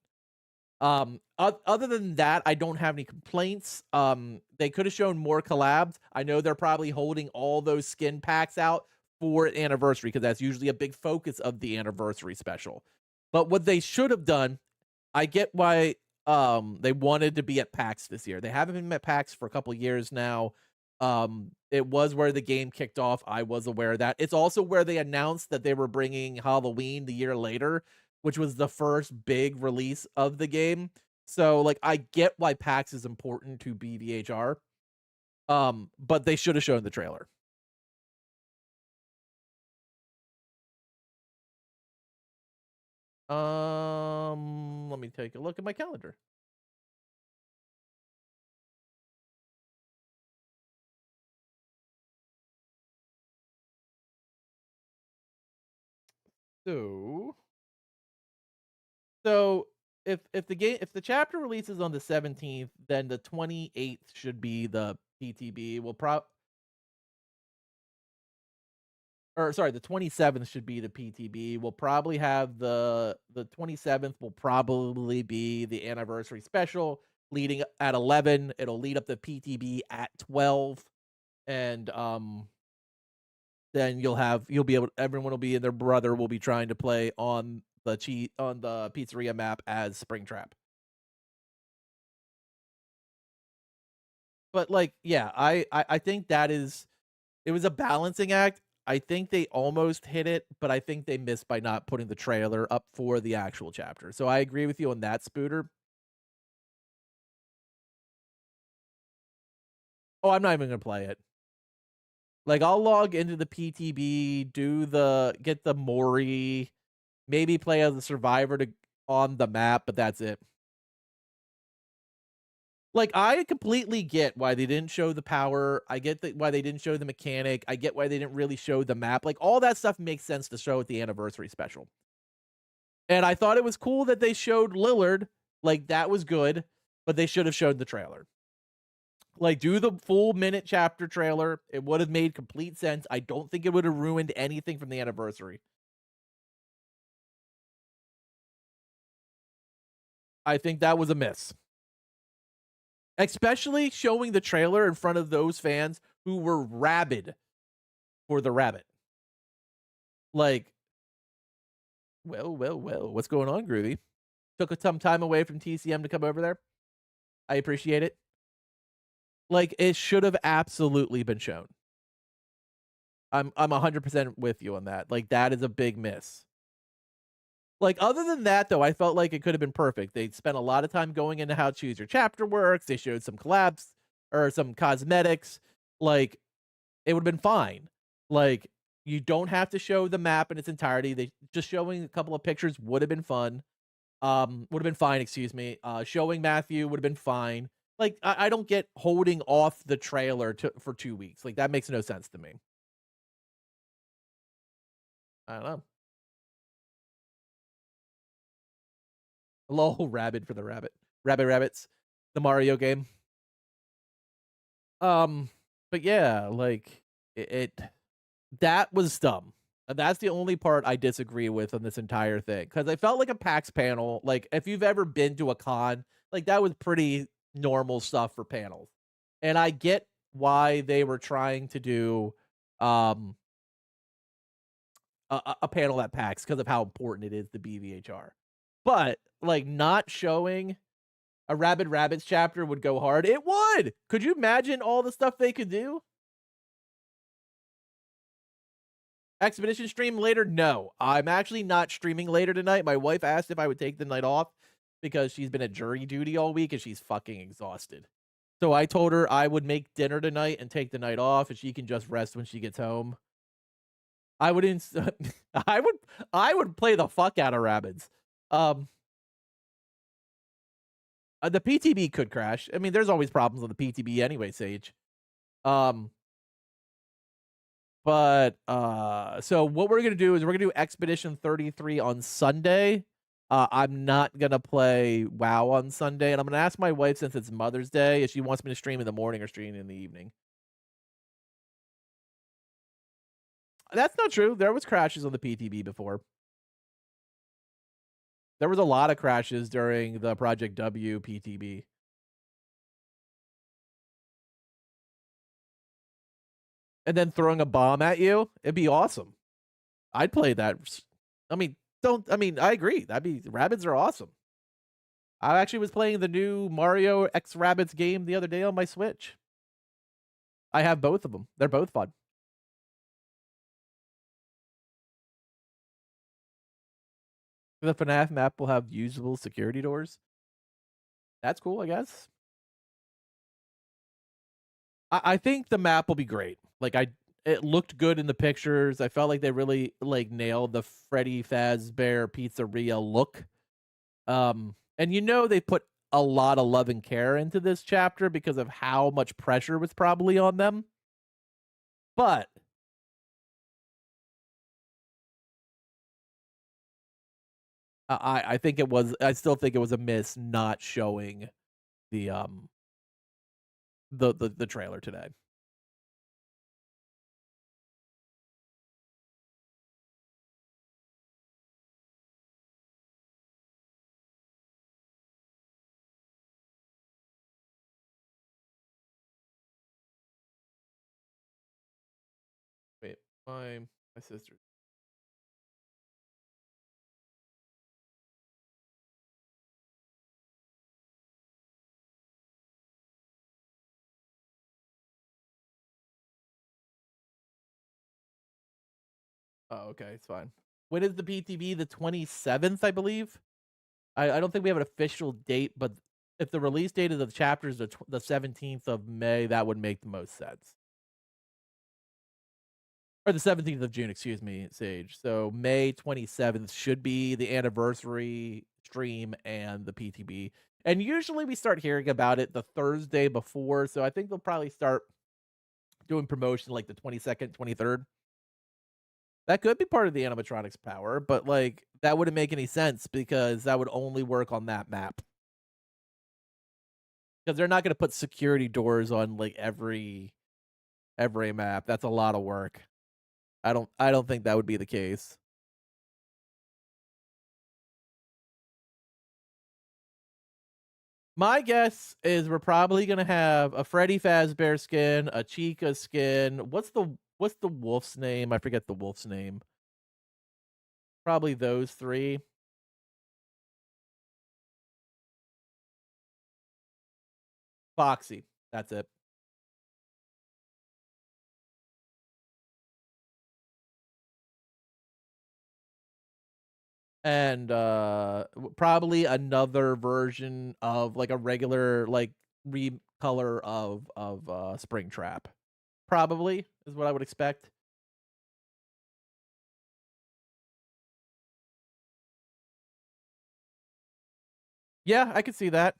Other than that, I don't have any complaints. They could have shown more collabs. I know they're probably holding all those skin packs out for an anniversary because that's usually a big focus of the anniversary special. But what they should have done, I get why they wanted to be at PAX this year. They haven't been at PAX for a couple of years now. It was where the game kicked off. I was aware of that. It's also where they announced that they were bringing Halloween the year later, which was the first big release of the game. So like I get why PAX is important to BVHR. But they should have shown the trailer. Let me take a look at my calendar. So if the chapter releases on the 17th, then the 28th should be the PTB. The 27th should be the PTB. We'll probably have the 27th will probably be the anniversary special leading at 11. It'll lead up the PTB at 12. And then everyone will be and their brother will be trying to play on the pizzeria map as Springtrap. But like, yeah, I think it was a balancing act. I think they almost hit it, but I think they missed by not putting the trailer up for the actual chapter. So I agree with you on that, Spooter. Oh, I'm not even gonna play it. Like, I'll log into the PTB, get the Mori, maybe play as a survivor on the map, but that's it. Like, I completely get why they didn't show the power. I get why they didn't show the mechanic. I get why they didn't really show the map. Like, all that stuff makes sense to show at the anniversary special. And I thought it was cool that they showed Lillard. Like, that was good, but they should have showed the trailer. Like, do the full minute chapter trailer. It would have made complete sense. I don't think it would have ruined anything from the anniversary. I think that was a miss. Especially showing the trailer in front of those fans who were rabid for the rabbit. Like, well, what's going on, Groovy? Took some time away from TCM to come over there. I appreciate it. Like, it should have absolutely been shown. I'm 100% with you on that. Like, that is a big miss. Like, other than that, though, I felt like it could have been perfect. They spent a lot of time going into how Choose Your Chapter works. They showed some collabs or some cosmetics. Like, it would have been fine. Like, you don't have to show the map in its entirety. Just showing a couple of pictures would have been fun. Would have been fine, excuse me. Showing Matthew would have been fine. Like, I don't get holding off the trailer for 2 weeks. Like, that makes no sense to me. I don't know. Lol, rabbit for the rabbit. Rabbits. The Mario game. But yeah, like, that was dumb. And that's the only part I disagree with on this entire thing. Because I felt like a PAX panel. Like, if you've ever been to a con, like, that was pretty normal stuff for panels. And I get why they were trying to do a panel at PAX because of how important it is to BVHR. But, like, not showing a Rabid Rabbits chapter would go hard. It would! Could you imagine all the stuff they could do? Expedition stream later? No. I'm actually not streaming later tonight. My wife asked if I would take the night off because she's been at jury duty all week and she's fucking exhausted. So I told her I would make dinner tonight and take the night off and she can just rest when she gets home. I would play the fuck out of Rabbids. The PTB could crash. I mean, there's always problems with the PTB anyway, Sage. So what we're gonna do is we're gonna do Expedition 33 on Sunday. I'm not gonna play WoW on Sunday, and I'm gonna ask my wife, since it's Mother's Day, if she wants me to stream in the morning or stream in the evening. That's not true. There was crashes on the PTB before. There was a lot of crashes during the Project W PTB. And then throwing a bomb at you, it'd be awesome. I'd play that. I agree. Rabbids are awesome. I actually was playing the new Mario X Rabbids game the other day on my Switch. I have both of them. They're both fun. The FNAF map will have usable security doors. That's cool, I guess. I think the map will be great. Like, it looked good in the pictures. I felt like they really nailed the Freddy Fazbear Pizzeria look. And they put a lot of love and care into this chapter because of how much pressure was probably on them. But I think it was. I still think it was a miss not showing the the trailer today. Wait, my sister. Oh, okay, it's fine. When is the PTB? The 27th, I believe. I don't think we have an official date, but if the release date of the chapter is the 17th of May, that would make the most sense. Or the 17th of June, excuse me, Sage. So May 27th should be the anniversary stream and the PTB. And usually we start hearing about it the Thursday before, so I think they'll probably start doing promotion like the 22nd, 23rd. That could be part of the animatronics power, but like that wouldn't make any sense because that would only work on that map. Because they're not going to put security doors on like every map. That's a lot of work. I don't think that would be the case. My guess is we're probably gonna have a Freddy Fazbear skin, a Chica skin. What's the wolf's name? I forget the wolf's name. Probably those three. Foxy. That's it. And probably another version of like a regular like recolor of Springtrap. Probably is what I would expect. Yeah, I could see that.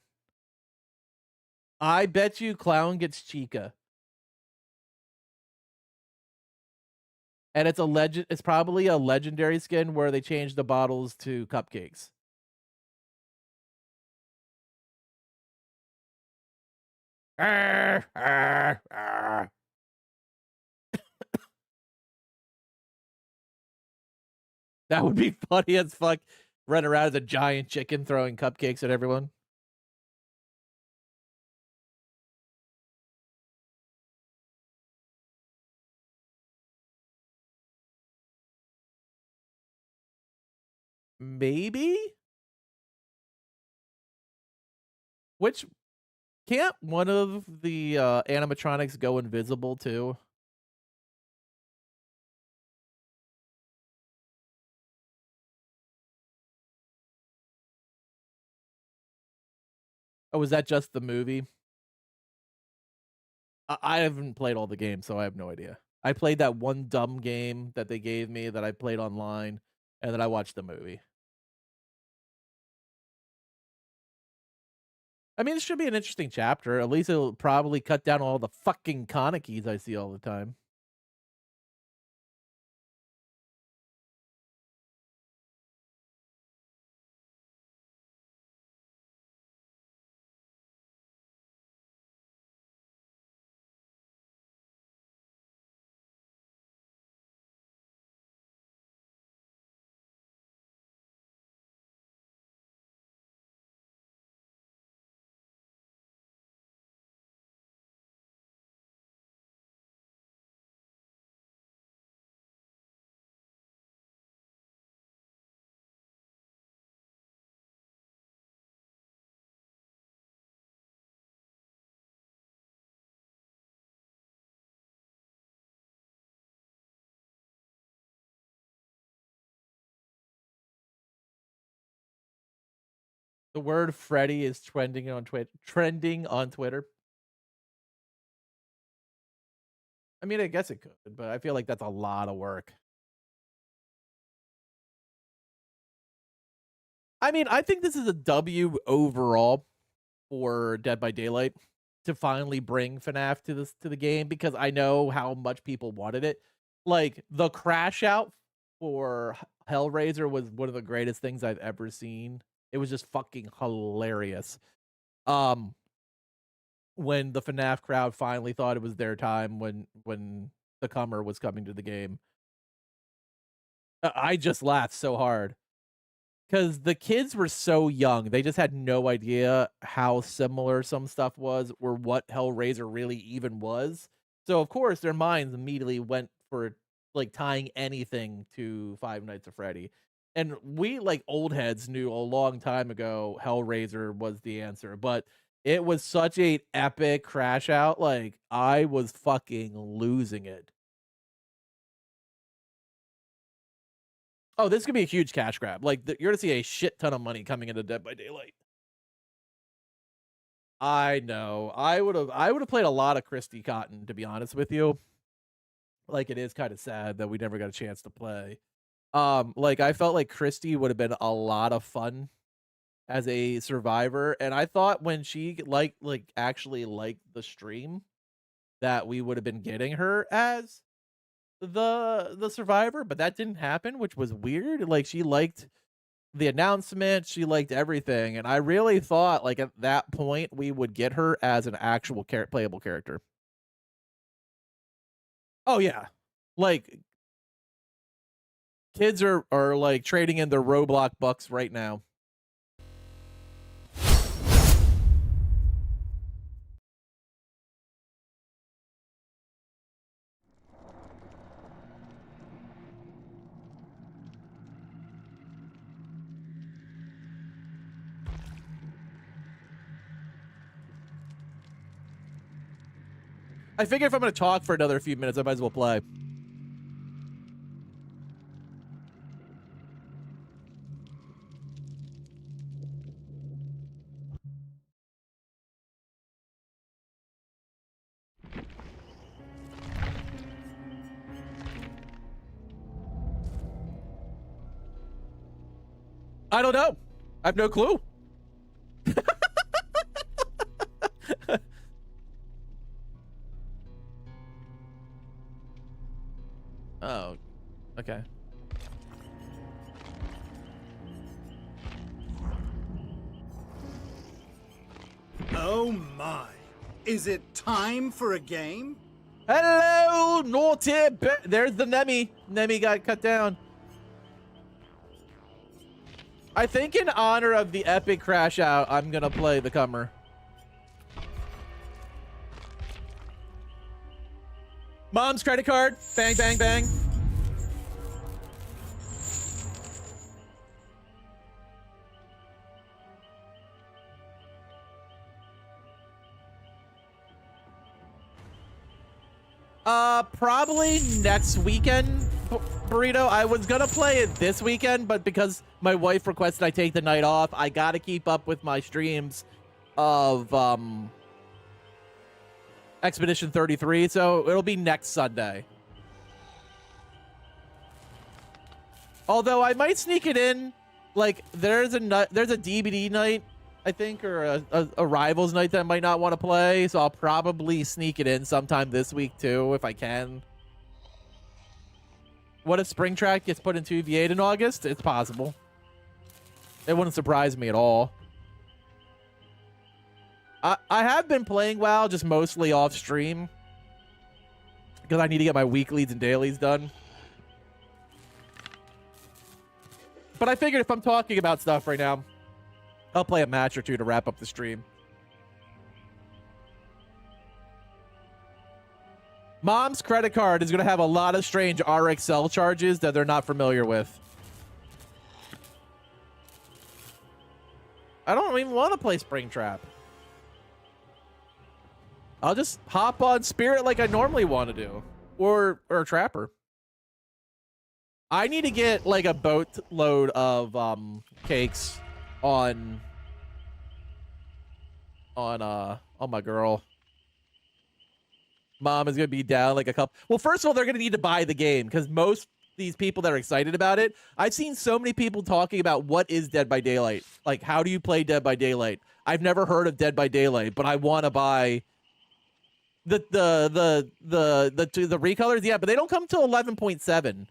I bet you Clown gets Chica. And it's a legend. It's probably a legendary skin where they change the bottles to cupcakes. Arr, arr, arr. That would be funny as fuck. Run around as a giant chicken throwing cupcakes at everyone. Maybe? Which can't one of the animatronics go invisible too? Oh, was that just the movie? I haven't played all the games, so I have no idea. I played that one dumb game that they gave me that I played online, and then I watched the movie. I mean, it should be an interesting chapter. At least it'll probably cut down all the fucking Kanekys I see all the time. The word Freddy is trending on Twitter. I mean, I guess it could, but I feel like that's a lot of work. I mean, I think this is a W overall for Dead by Daylight to finally bring FNAF to the game because I know how much people wanted it. Like the crash out for Hellraiser was one of the greatest things I've ever seen. It was just fucking hilarious. When the FNAF crowd finally thought it was their time, when the comer was coming to the game, I just laughed so hard because the kids were so young. They just had no idea how similar some stuff was or what Hellraiser really even was. So of course their minds immediately went for like tying anything to Five Nights at Freddy. And we, like old heads, knew a long time ago Hellraiser was the answer, but it was such a epic crash out. Like, I was fucking losing it. Oh, this could be a huge cash grab. Like, you're gonna see a shit ton of money coming into Dead by Daylight. I know. I would have played a lot of Christy Cotton, to be honest with you. Like, it is kind of sad that we never got a chance to play. Like, I felt like Christy would have been a lot of fun as a survivor, and I thought when she actually liked the stream that we would have been getting her as the survivor, but that didn't happen, which was weird. Like, she liked the announcement, she liked everything, and I really thought like at that point we would get her as an actual playable character. Oh yeah, like kids are like trading in their Roblox bucks right now. I figure if I'm going to talk for another few minutes, I might as well play. I don't know. I have no clue. Oh, okay. Oh my. Is it time for a game? Hello, naughty. There's the Nemi. Nemi got cut down. I think in honor of the epic crash out, I'm gonna play the comer. Mom's credit card. Bang, bang, bang. Probably next weekend, Burrito. I was gonna play it this weekend, but because my wife requested I take the night off, I gotta keep up with my streams of, Expedition 33, so it'll be next Sunday. Although I might sneak it in, like there's a DBD night, I think, or a Rivals night that I might not want to play, so I'll probably sneak it in sometime this week too, if I can. What if Springtrap gets put into V8 in August? It's possible. It wouldn't surprise me at all. I have been playing WoW, just mostly off stream, because I need to get my weeklies and dailies done. But I figured if I'm talking about stuff right now, I'll play a match or two to wrap up the stream. Mom's credit card is going to have a lot of strange RXL charges that they're not familiar with. I don't even want to play Springtrap. I'll just hop on Spirit like I normally want to do. Or Trapper. I need to get like a boatload of cakes on my girl. Mom is gonna be down like a couple. Well, first of all, they're gonna need to buy the game because most these people that are excited about it, I've seen so many people talking about what is Dead by Daylight. Like, how do you play Dead by Daylight? I've never heard of Dead by Daylight, but I want to buy the recolors. Yeah, but they don't come till 11.7.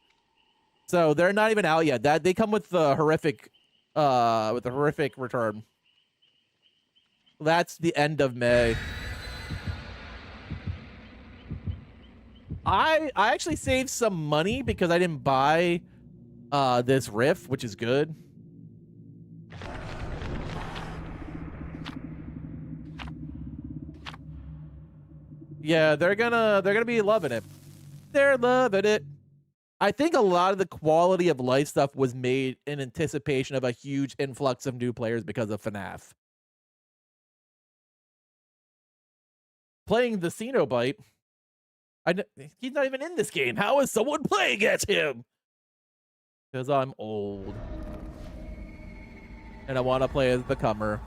So they're not even out yet. That they come with the horrific return. That's the end of May. I actually saved some money because I didn't buy this Rift, which is good. Yeah, they're gonna be loving it. They're loving it. I think a lot of the quality of life stuff was made in anticipation of a huge influx of new players because of FNAF. Playing the Cenobite, he's not even in this game. How is someone playing as him? Because I'm old. And I want to play as the Comer.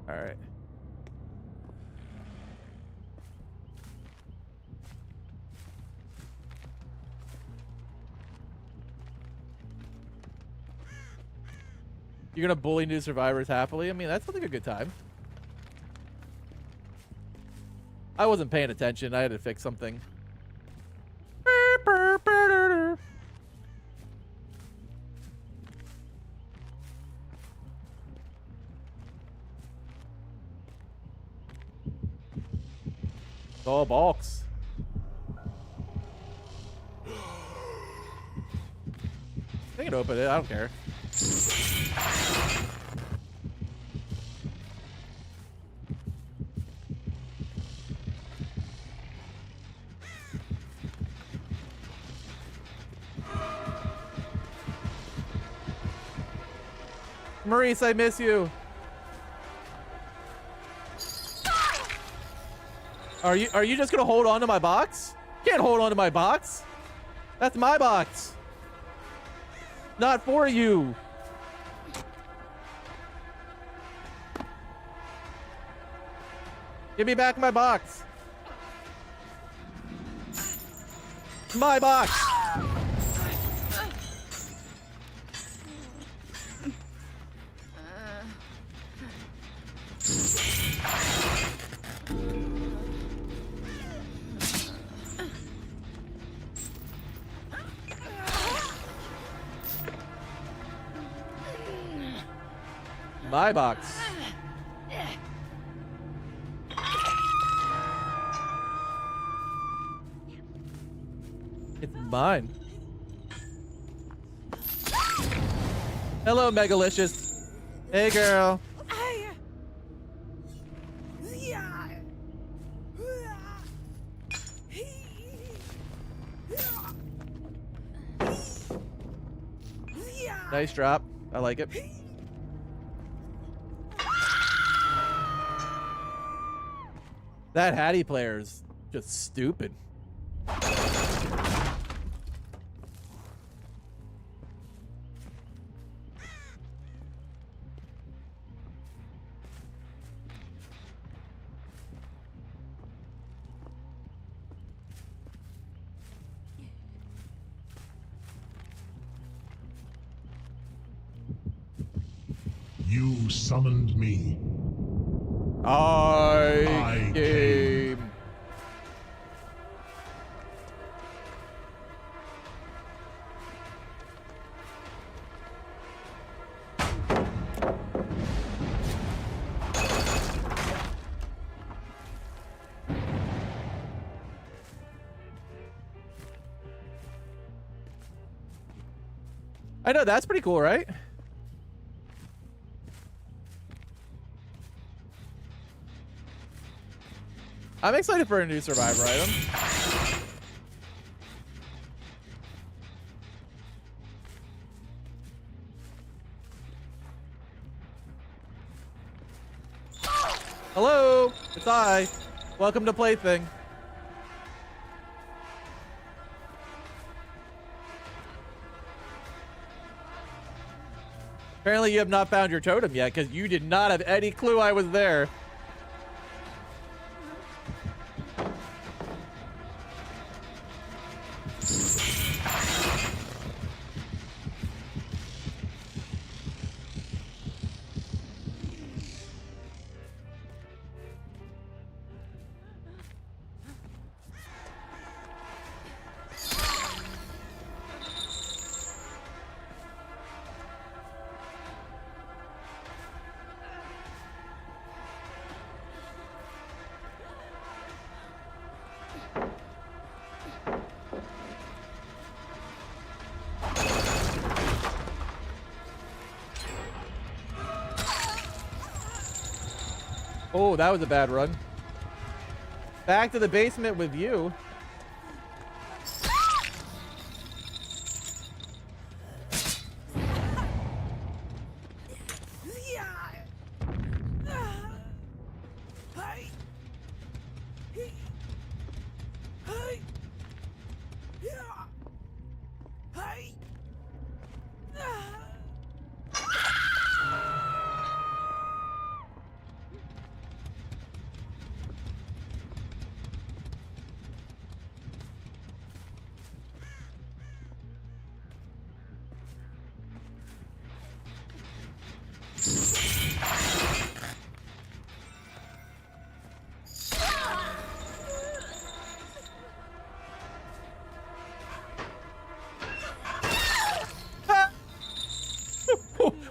All right. You're gonna bully new survivors happily? I mean, that sounds like a good time. I wasn't paying attention. I had to fix something. Oh, box. I can open it. I don't care. Maurice, I miss you. Are you just gonna hold on to my box? You can't hold on to my box. That's my box. Not for you. Give me back my box. My box. My box. It's mine. Hello, Megalicious. Hey, girl. Nice drop. I like it. That Hattie player is just stupid. You summoned me. I came. I know, that's pretty cool, right? I'm excited for a new Survivor item. Hello, it's I. Welcome to Plaything. Apparently you have not found your totem yet because you did not have any clue I was there. Oh, that was a bad run. Back to the basement with you.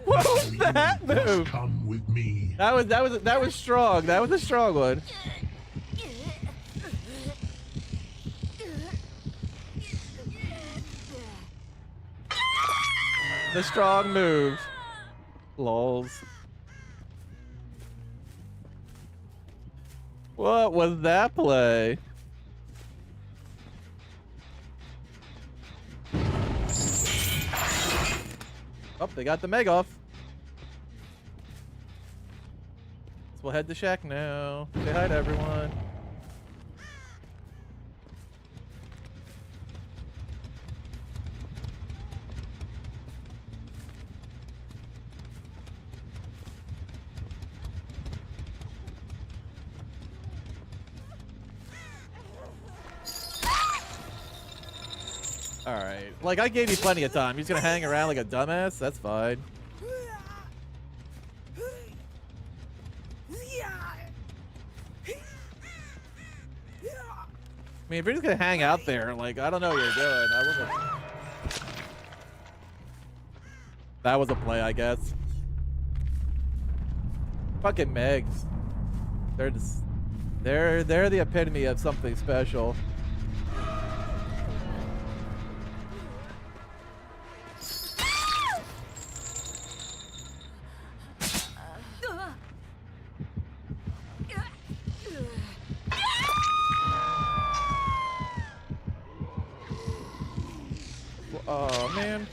What was that move? Come with me. That was strong. That was a strong one. The strong move. Lols. What was that play? Oh, they got the meg off. So we'll head to Shack now. Say hi to everyone. All right. Like, I gave you plenty of time. You're just gonna hang around like a dumbass? That's fine. I mean, if you're just gonna hang out there, like, I don't know what you're doing. That was a play, I guess. Fucking Megs. They're just... They're the epitome of something special. Oh, man.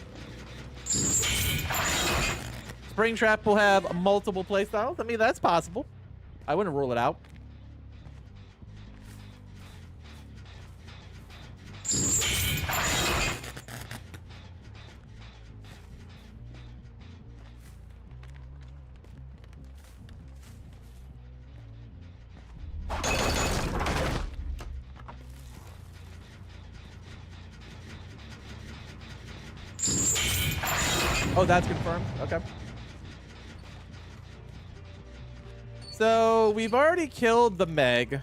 Springtrap will have multiple playstyles. I mean, that's possible. I wouldn't rule it out. Oh, that's confirmed. Okay. So we've already killed the Meg.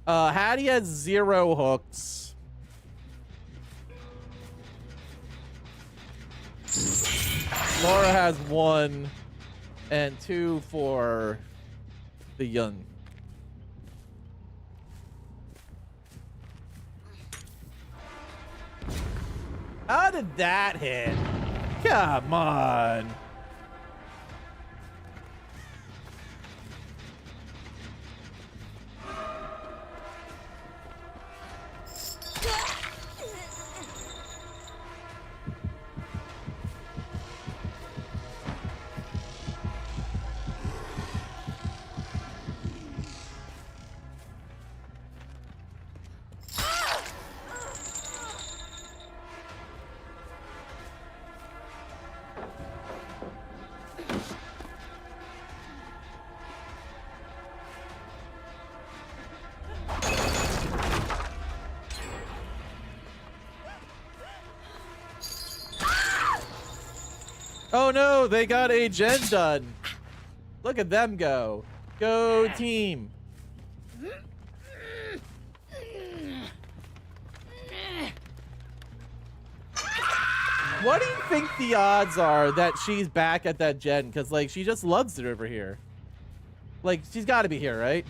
Hattie has 0 hooks. Laura has 1 and 2 for the Yun. How did that hit? Come on. Oh no, they got a gen done. Look at them go. Go team. What do you think the odds are that she's back at that gen? Because, like, she just loves it over here. Like, she's got to be here, right?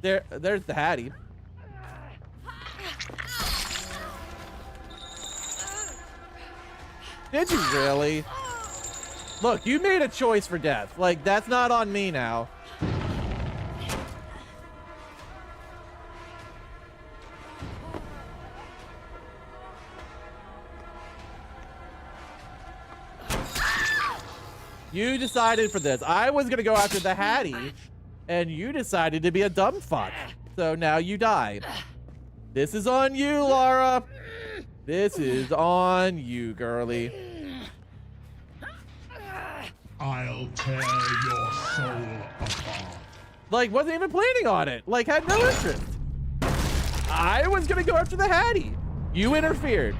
There's the Hattie. Did you really? Look, you made a choice for death. Like, that's not on me now. You decided for this. I was gonna go after the Hattie, and you decided to be a dumb fuck. So now you die. This is on you, Laura. This is on you, girly. I'll tear your soul apart. Like, wasn't even planning on it. Like, had no interest. I was gonna go after the Hattie. You interfered.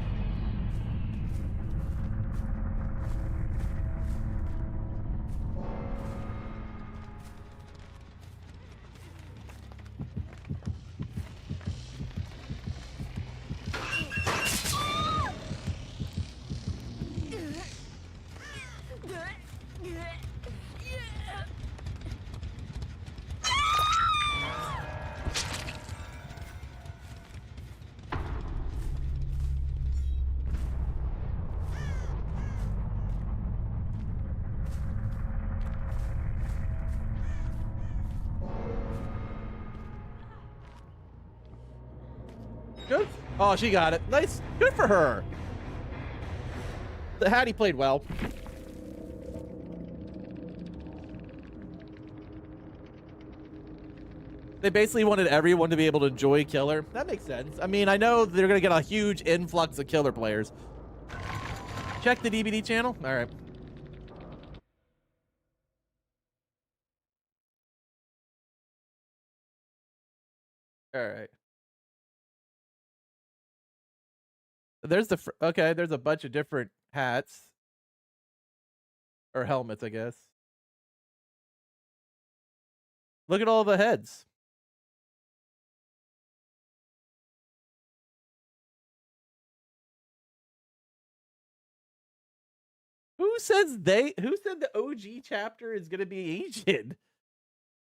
Good. Oh, she got it. Nice. Good for her. The Hattie played well. They basically wanted everyone to be able to enjoy Killer. That makes sense. I mean, I know they're going to get a huge influx of Killer players. Check the DBD channel. All right. All right. There's the okay. There's a bunch of different hats or helmets, I guess. Look at all the heads. Who says they? Who said the OG chapter is gonna be Asian?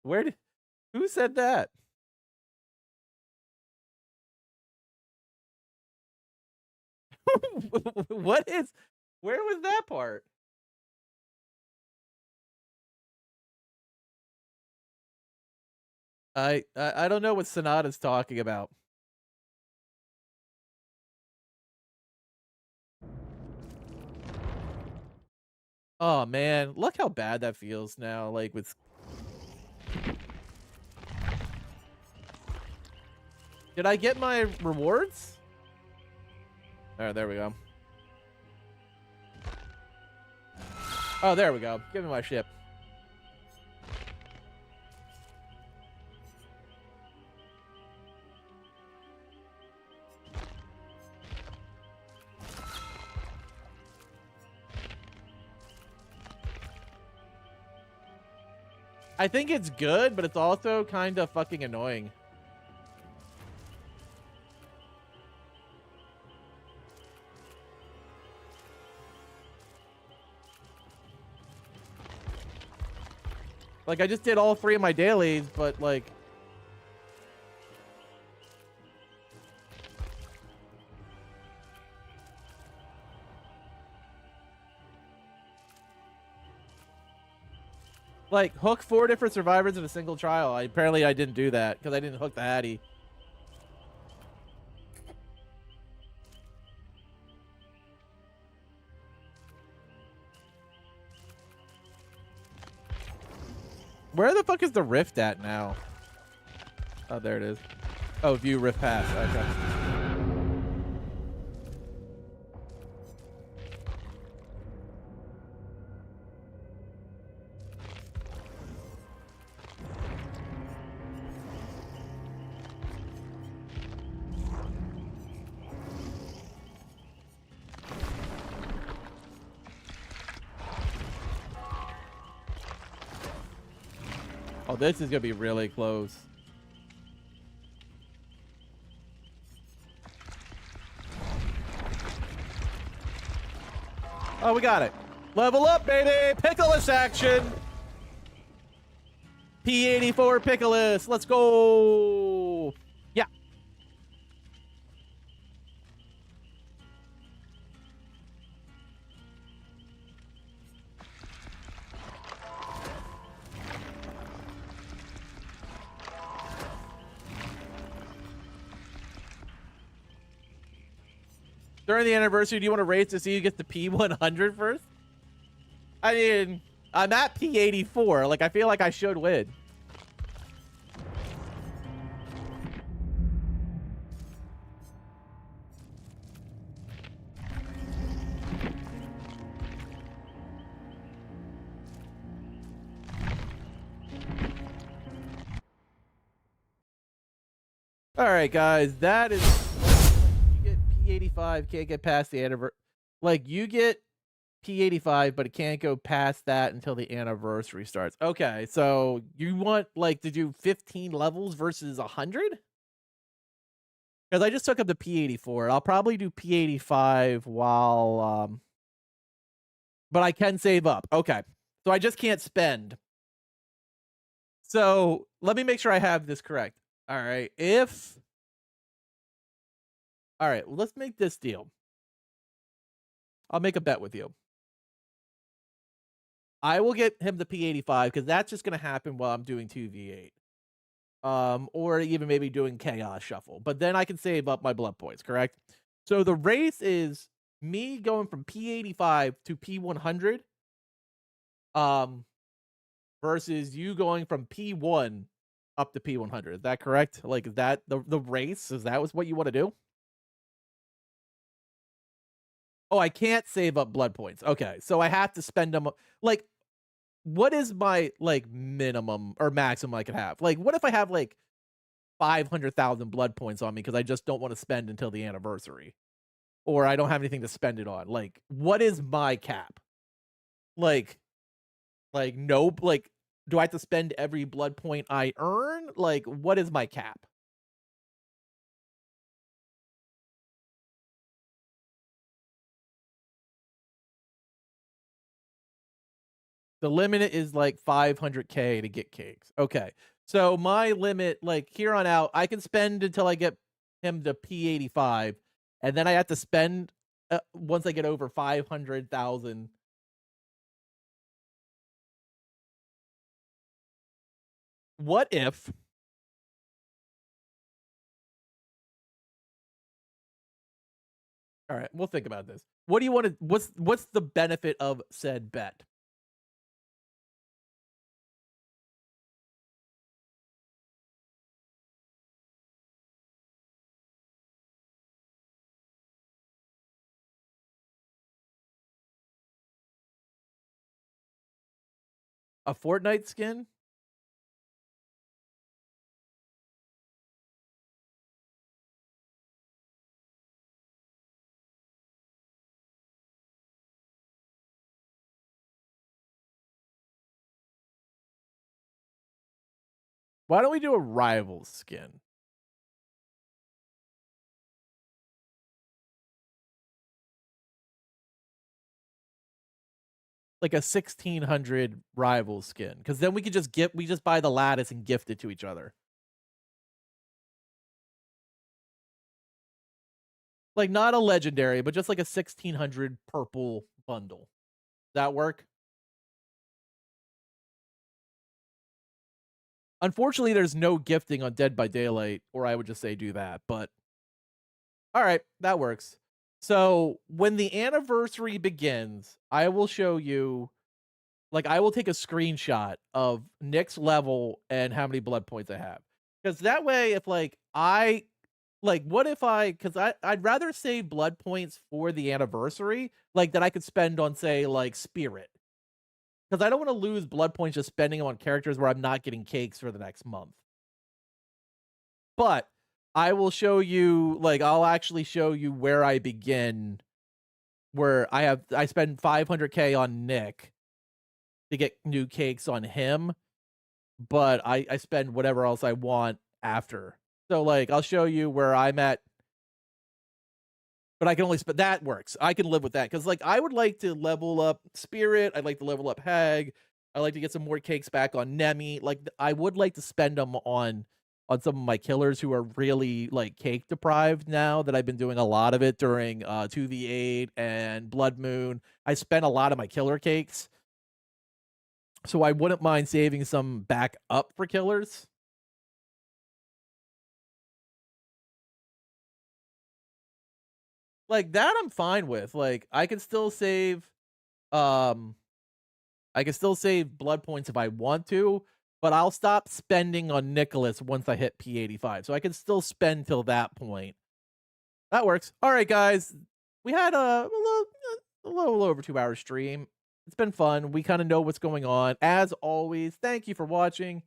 Where did? Who said that? What is? Where was that part? I don't know what Sonata's talking about. Oh man, look how bad that feels now. Like with. Did I get my rewards? Oh, there we go. Oh, there we go. Give me my ship. I think it's good, but it's also kind of fucking annoying. Like, I just did all 3 of my dailies, but like... Like, hook 4 different survivors in a single trial. Apparently I didn't do that, because I didn't hook the Hattie. Where the fuck is the rift at now? Oh, there it is. Oh, view rift pass. Okay. Oh, this is gonna be really close. Oh, we got it. Level up, baby! Pickleous action! P84 Pickles. Let's go. Yeah. During the anniversary, do you want to race to see who gets the P100 first? I mean, I'm at P84. Like, I feel like I should win. All right, guys, that is. You get P85, can't get past the anniversary. Like, you get P85, but it can't go past that until the anniversary starts. Okay, so you want, like, to do 15 levels versus 100? Because I just took up the P84. I'll probably do P85 while, but I can save up. Okay, so I just can't spend. So let me make sure I have this correct. All right, all right, well, let's make this deal. I'll make a bet with you. I will get him the P85 because that's just going to happen while I'm doing 2v8. Or even maybe doing Chaos Shuffle. But then I can save up my blood points, correct? So the race is me going from P85 to P100 versus you going from P1 up to P100. Is that correct? Like, is that the race? Is that what you want to do? Oh, I can't save up blood points. Okay, so I have to spend them. Like, what is my, like, minimum or maximum I could have? Like, what if I have, like, 500,000 blood points on me because I just don't want to spend until the anniversary? Or I don't have anything to spend it on. Like, what is my cap? Like, no, like, do I have to spend every blood point I earn? Like, what is my cap? The limit is like 500K to get cakes. Okay. So my limit, like, here on out, I can spend until I get him to P85. And then I have to spend once I get over 500,000. What if... All right, we'll think about this. What do you want to... What's the benefit of said bet? A Fortnite skin? Why don't we do a rival skin? Like a 1600 rival skin. Because then we could just buy the lattice and gift it to each other. Like, not a legendary, but just like a 1600 purple bundle. That work? Unfortunately, there's no gifting on Dead by Daylight, or I would just say do that, but all right, that works. So when the anniversary begins, I will show you, like, I will take a screenshot of Nick's level and how many blood points I have. Because that way, if, like, what if because I'd rather save blood points for the anniversary, like, that I could spend on, say, like, Spirit. Because I don't want to lose blood points just spending them on characters where I'm not getting cakes for the next month. But I will show you, like, I'll actually show you where I begin, where I spend 500K on Nick to get new cakes on him, but I spend whatever else I want after. So, like, I'll show you where I'm at, but I can only spend, that works. I can live with that, because, like, I would like to level up Spirit, I'd like to level up Hag, I like to get some more cakes back on Nemi. Like, I would like to spend them on some of my killers who are really like cake deprived now that I've been doing a lot of it during 2v8 and Blood Moon. I spent a lot of my killer cakes. So I wouldn't mind saving some back up for killers. Like that I'm fine with. Like I can still save blood points if I want to, but I'll stop spending on Nicholas once I hit P85. So I can still spend till that point. That works. All right, guys. We had a little over 2-hour stream. It's been fun. We kind of know what's going on. As always, thank you for watching.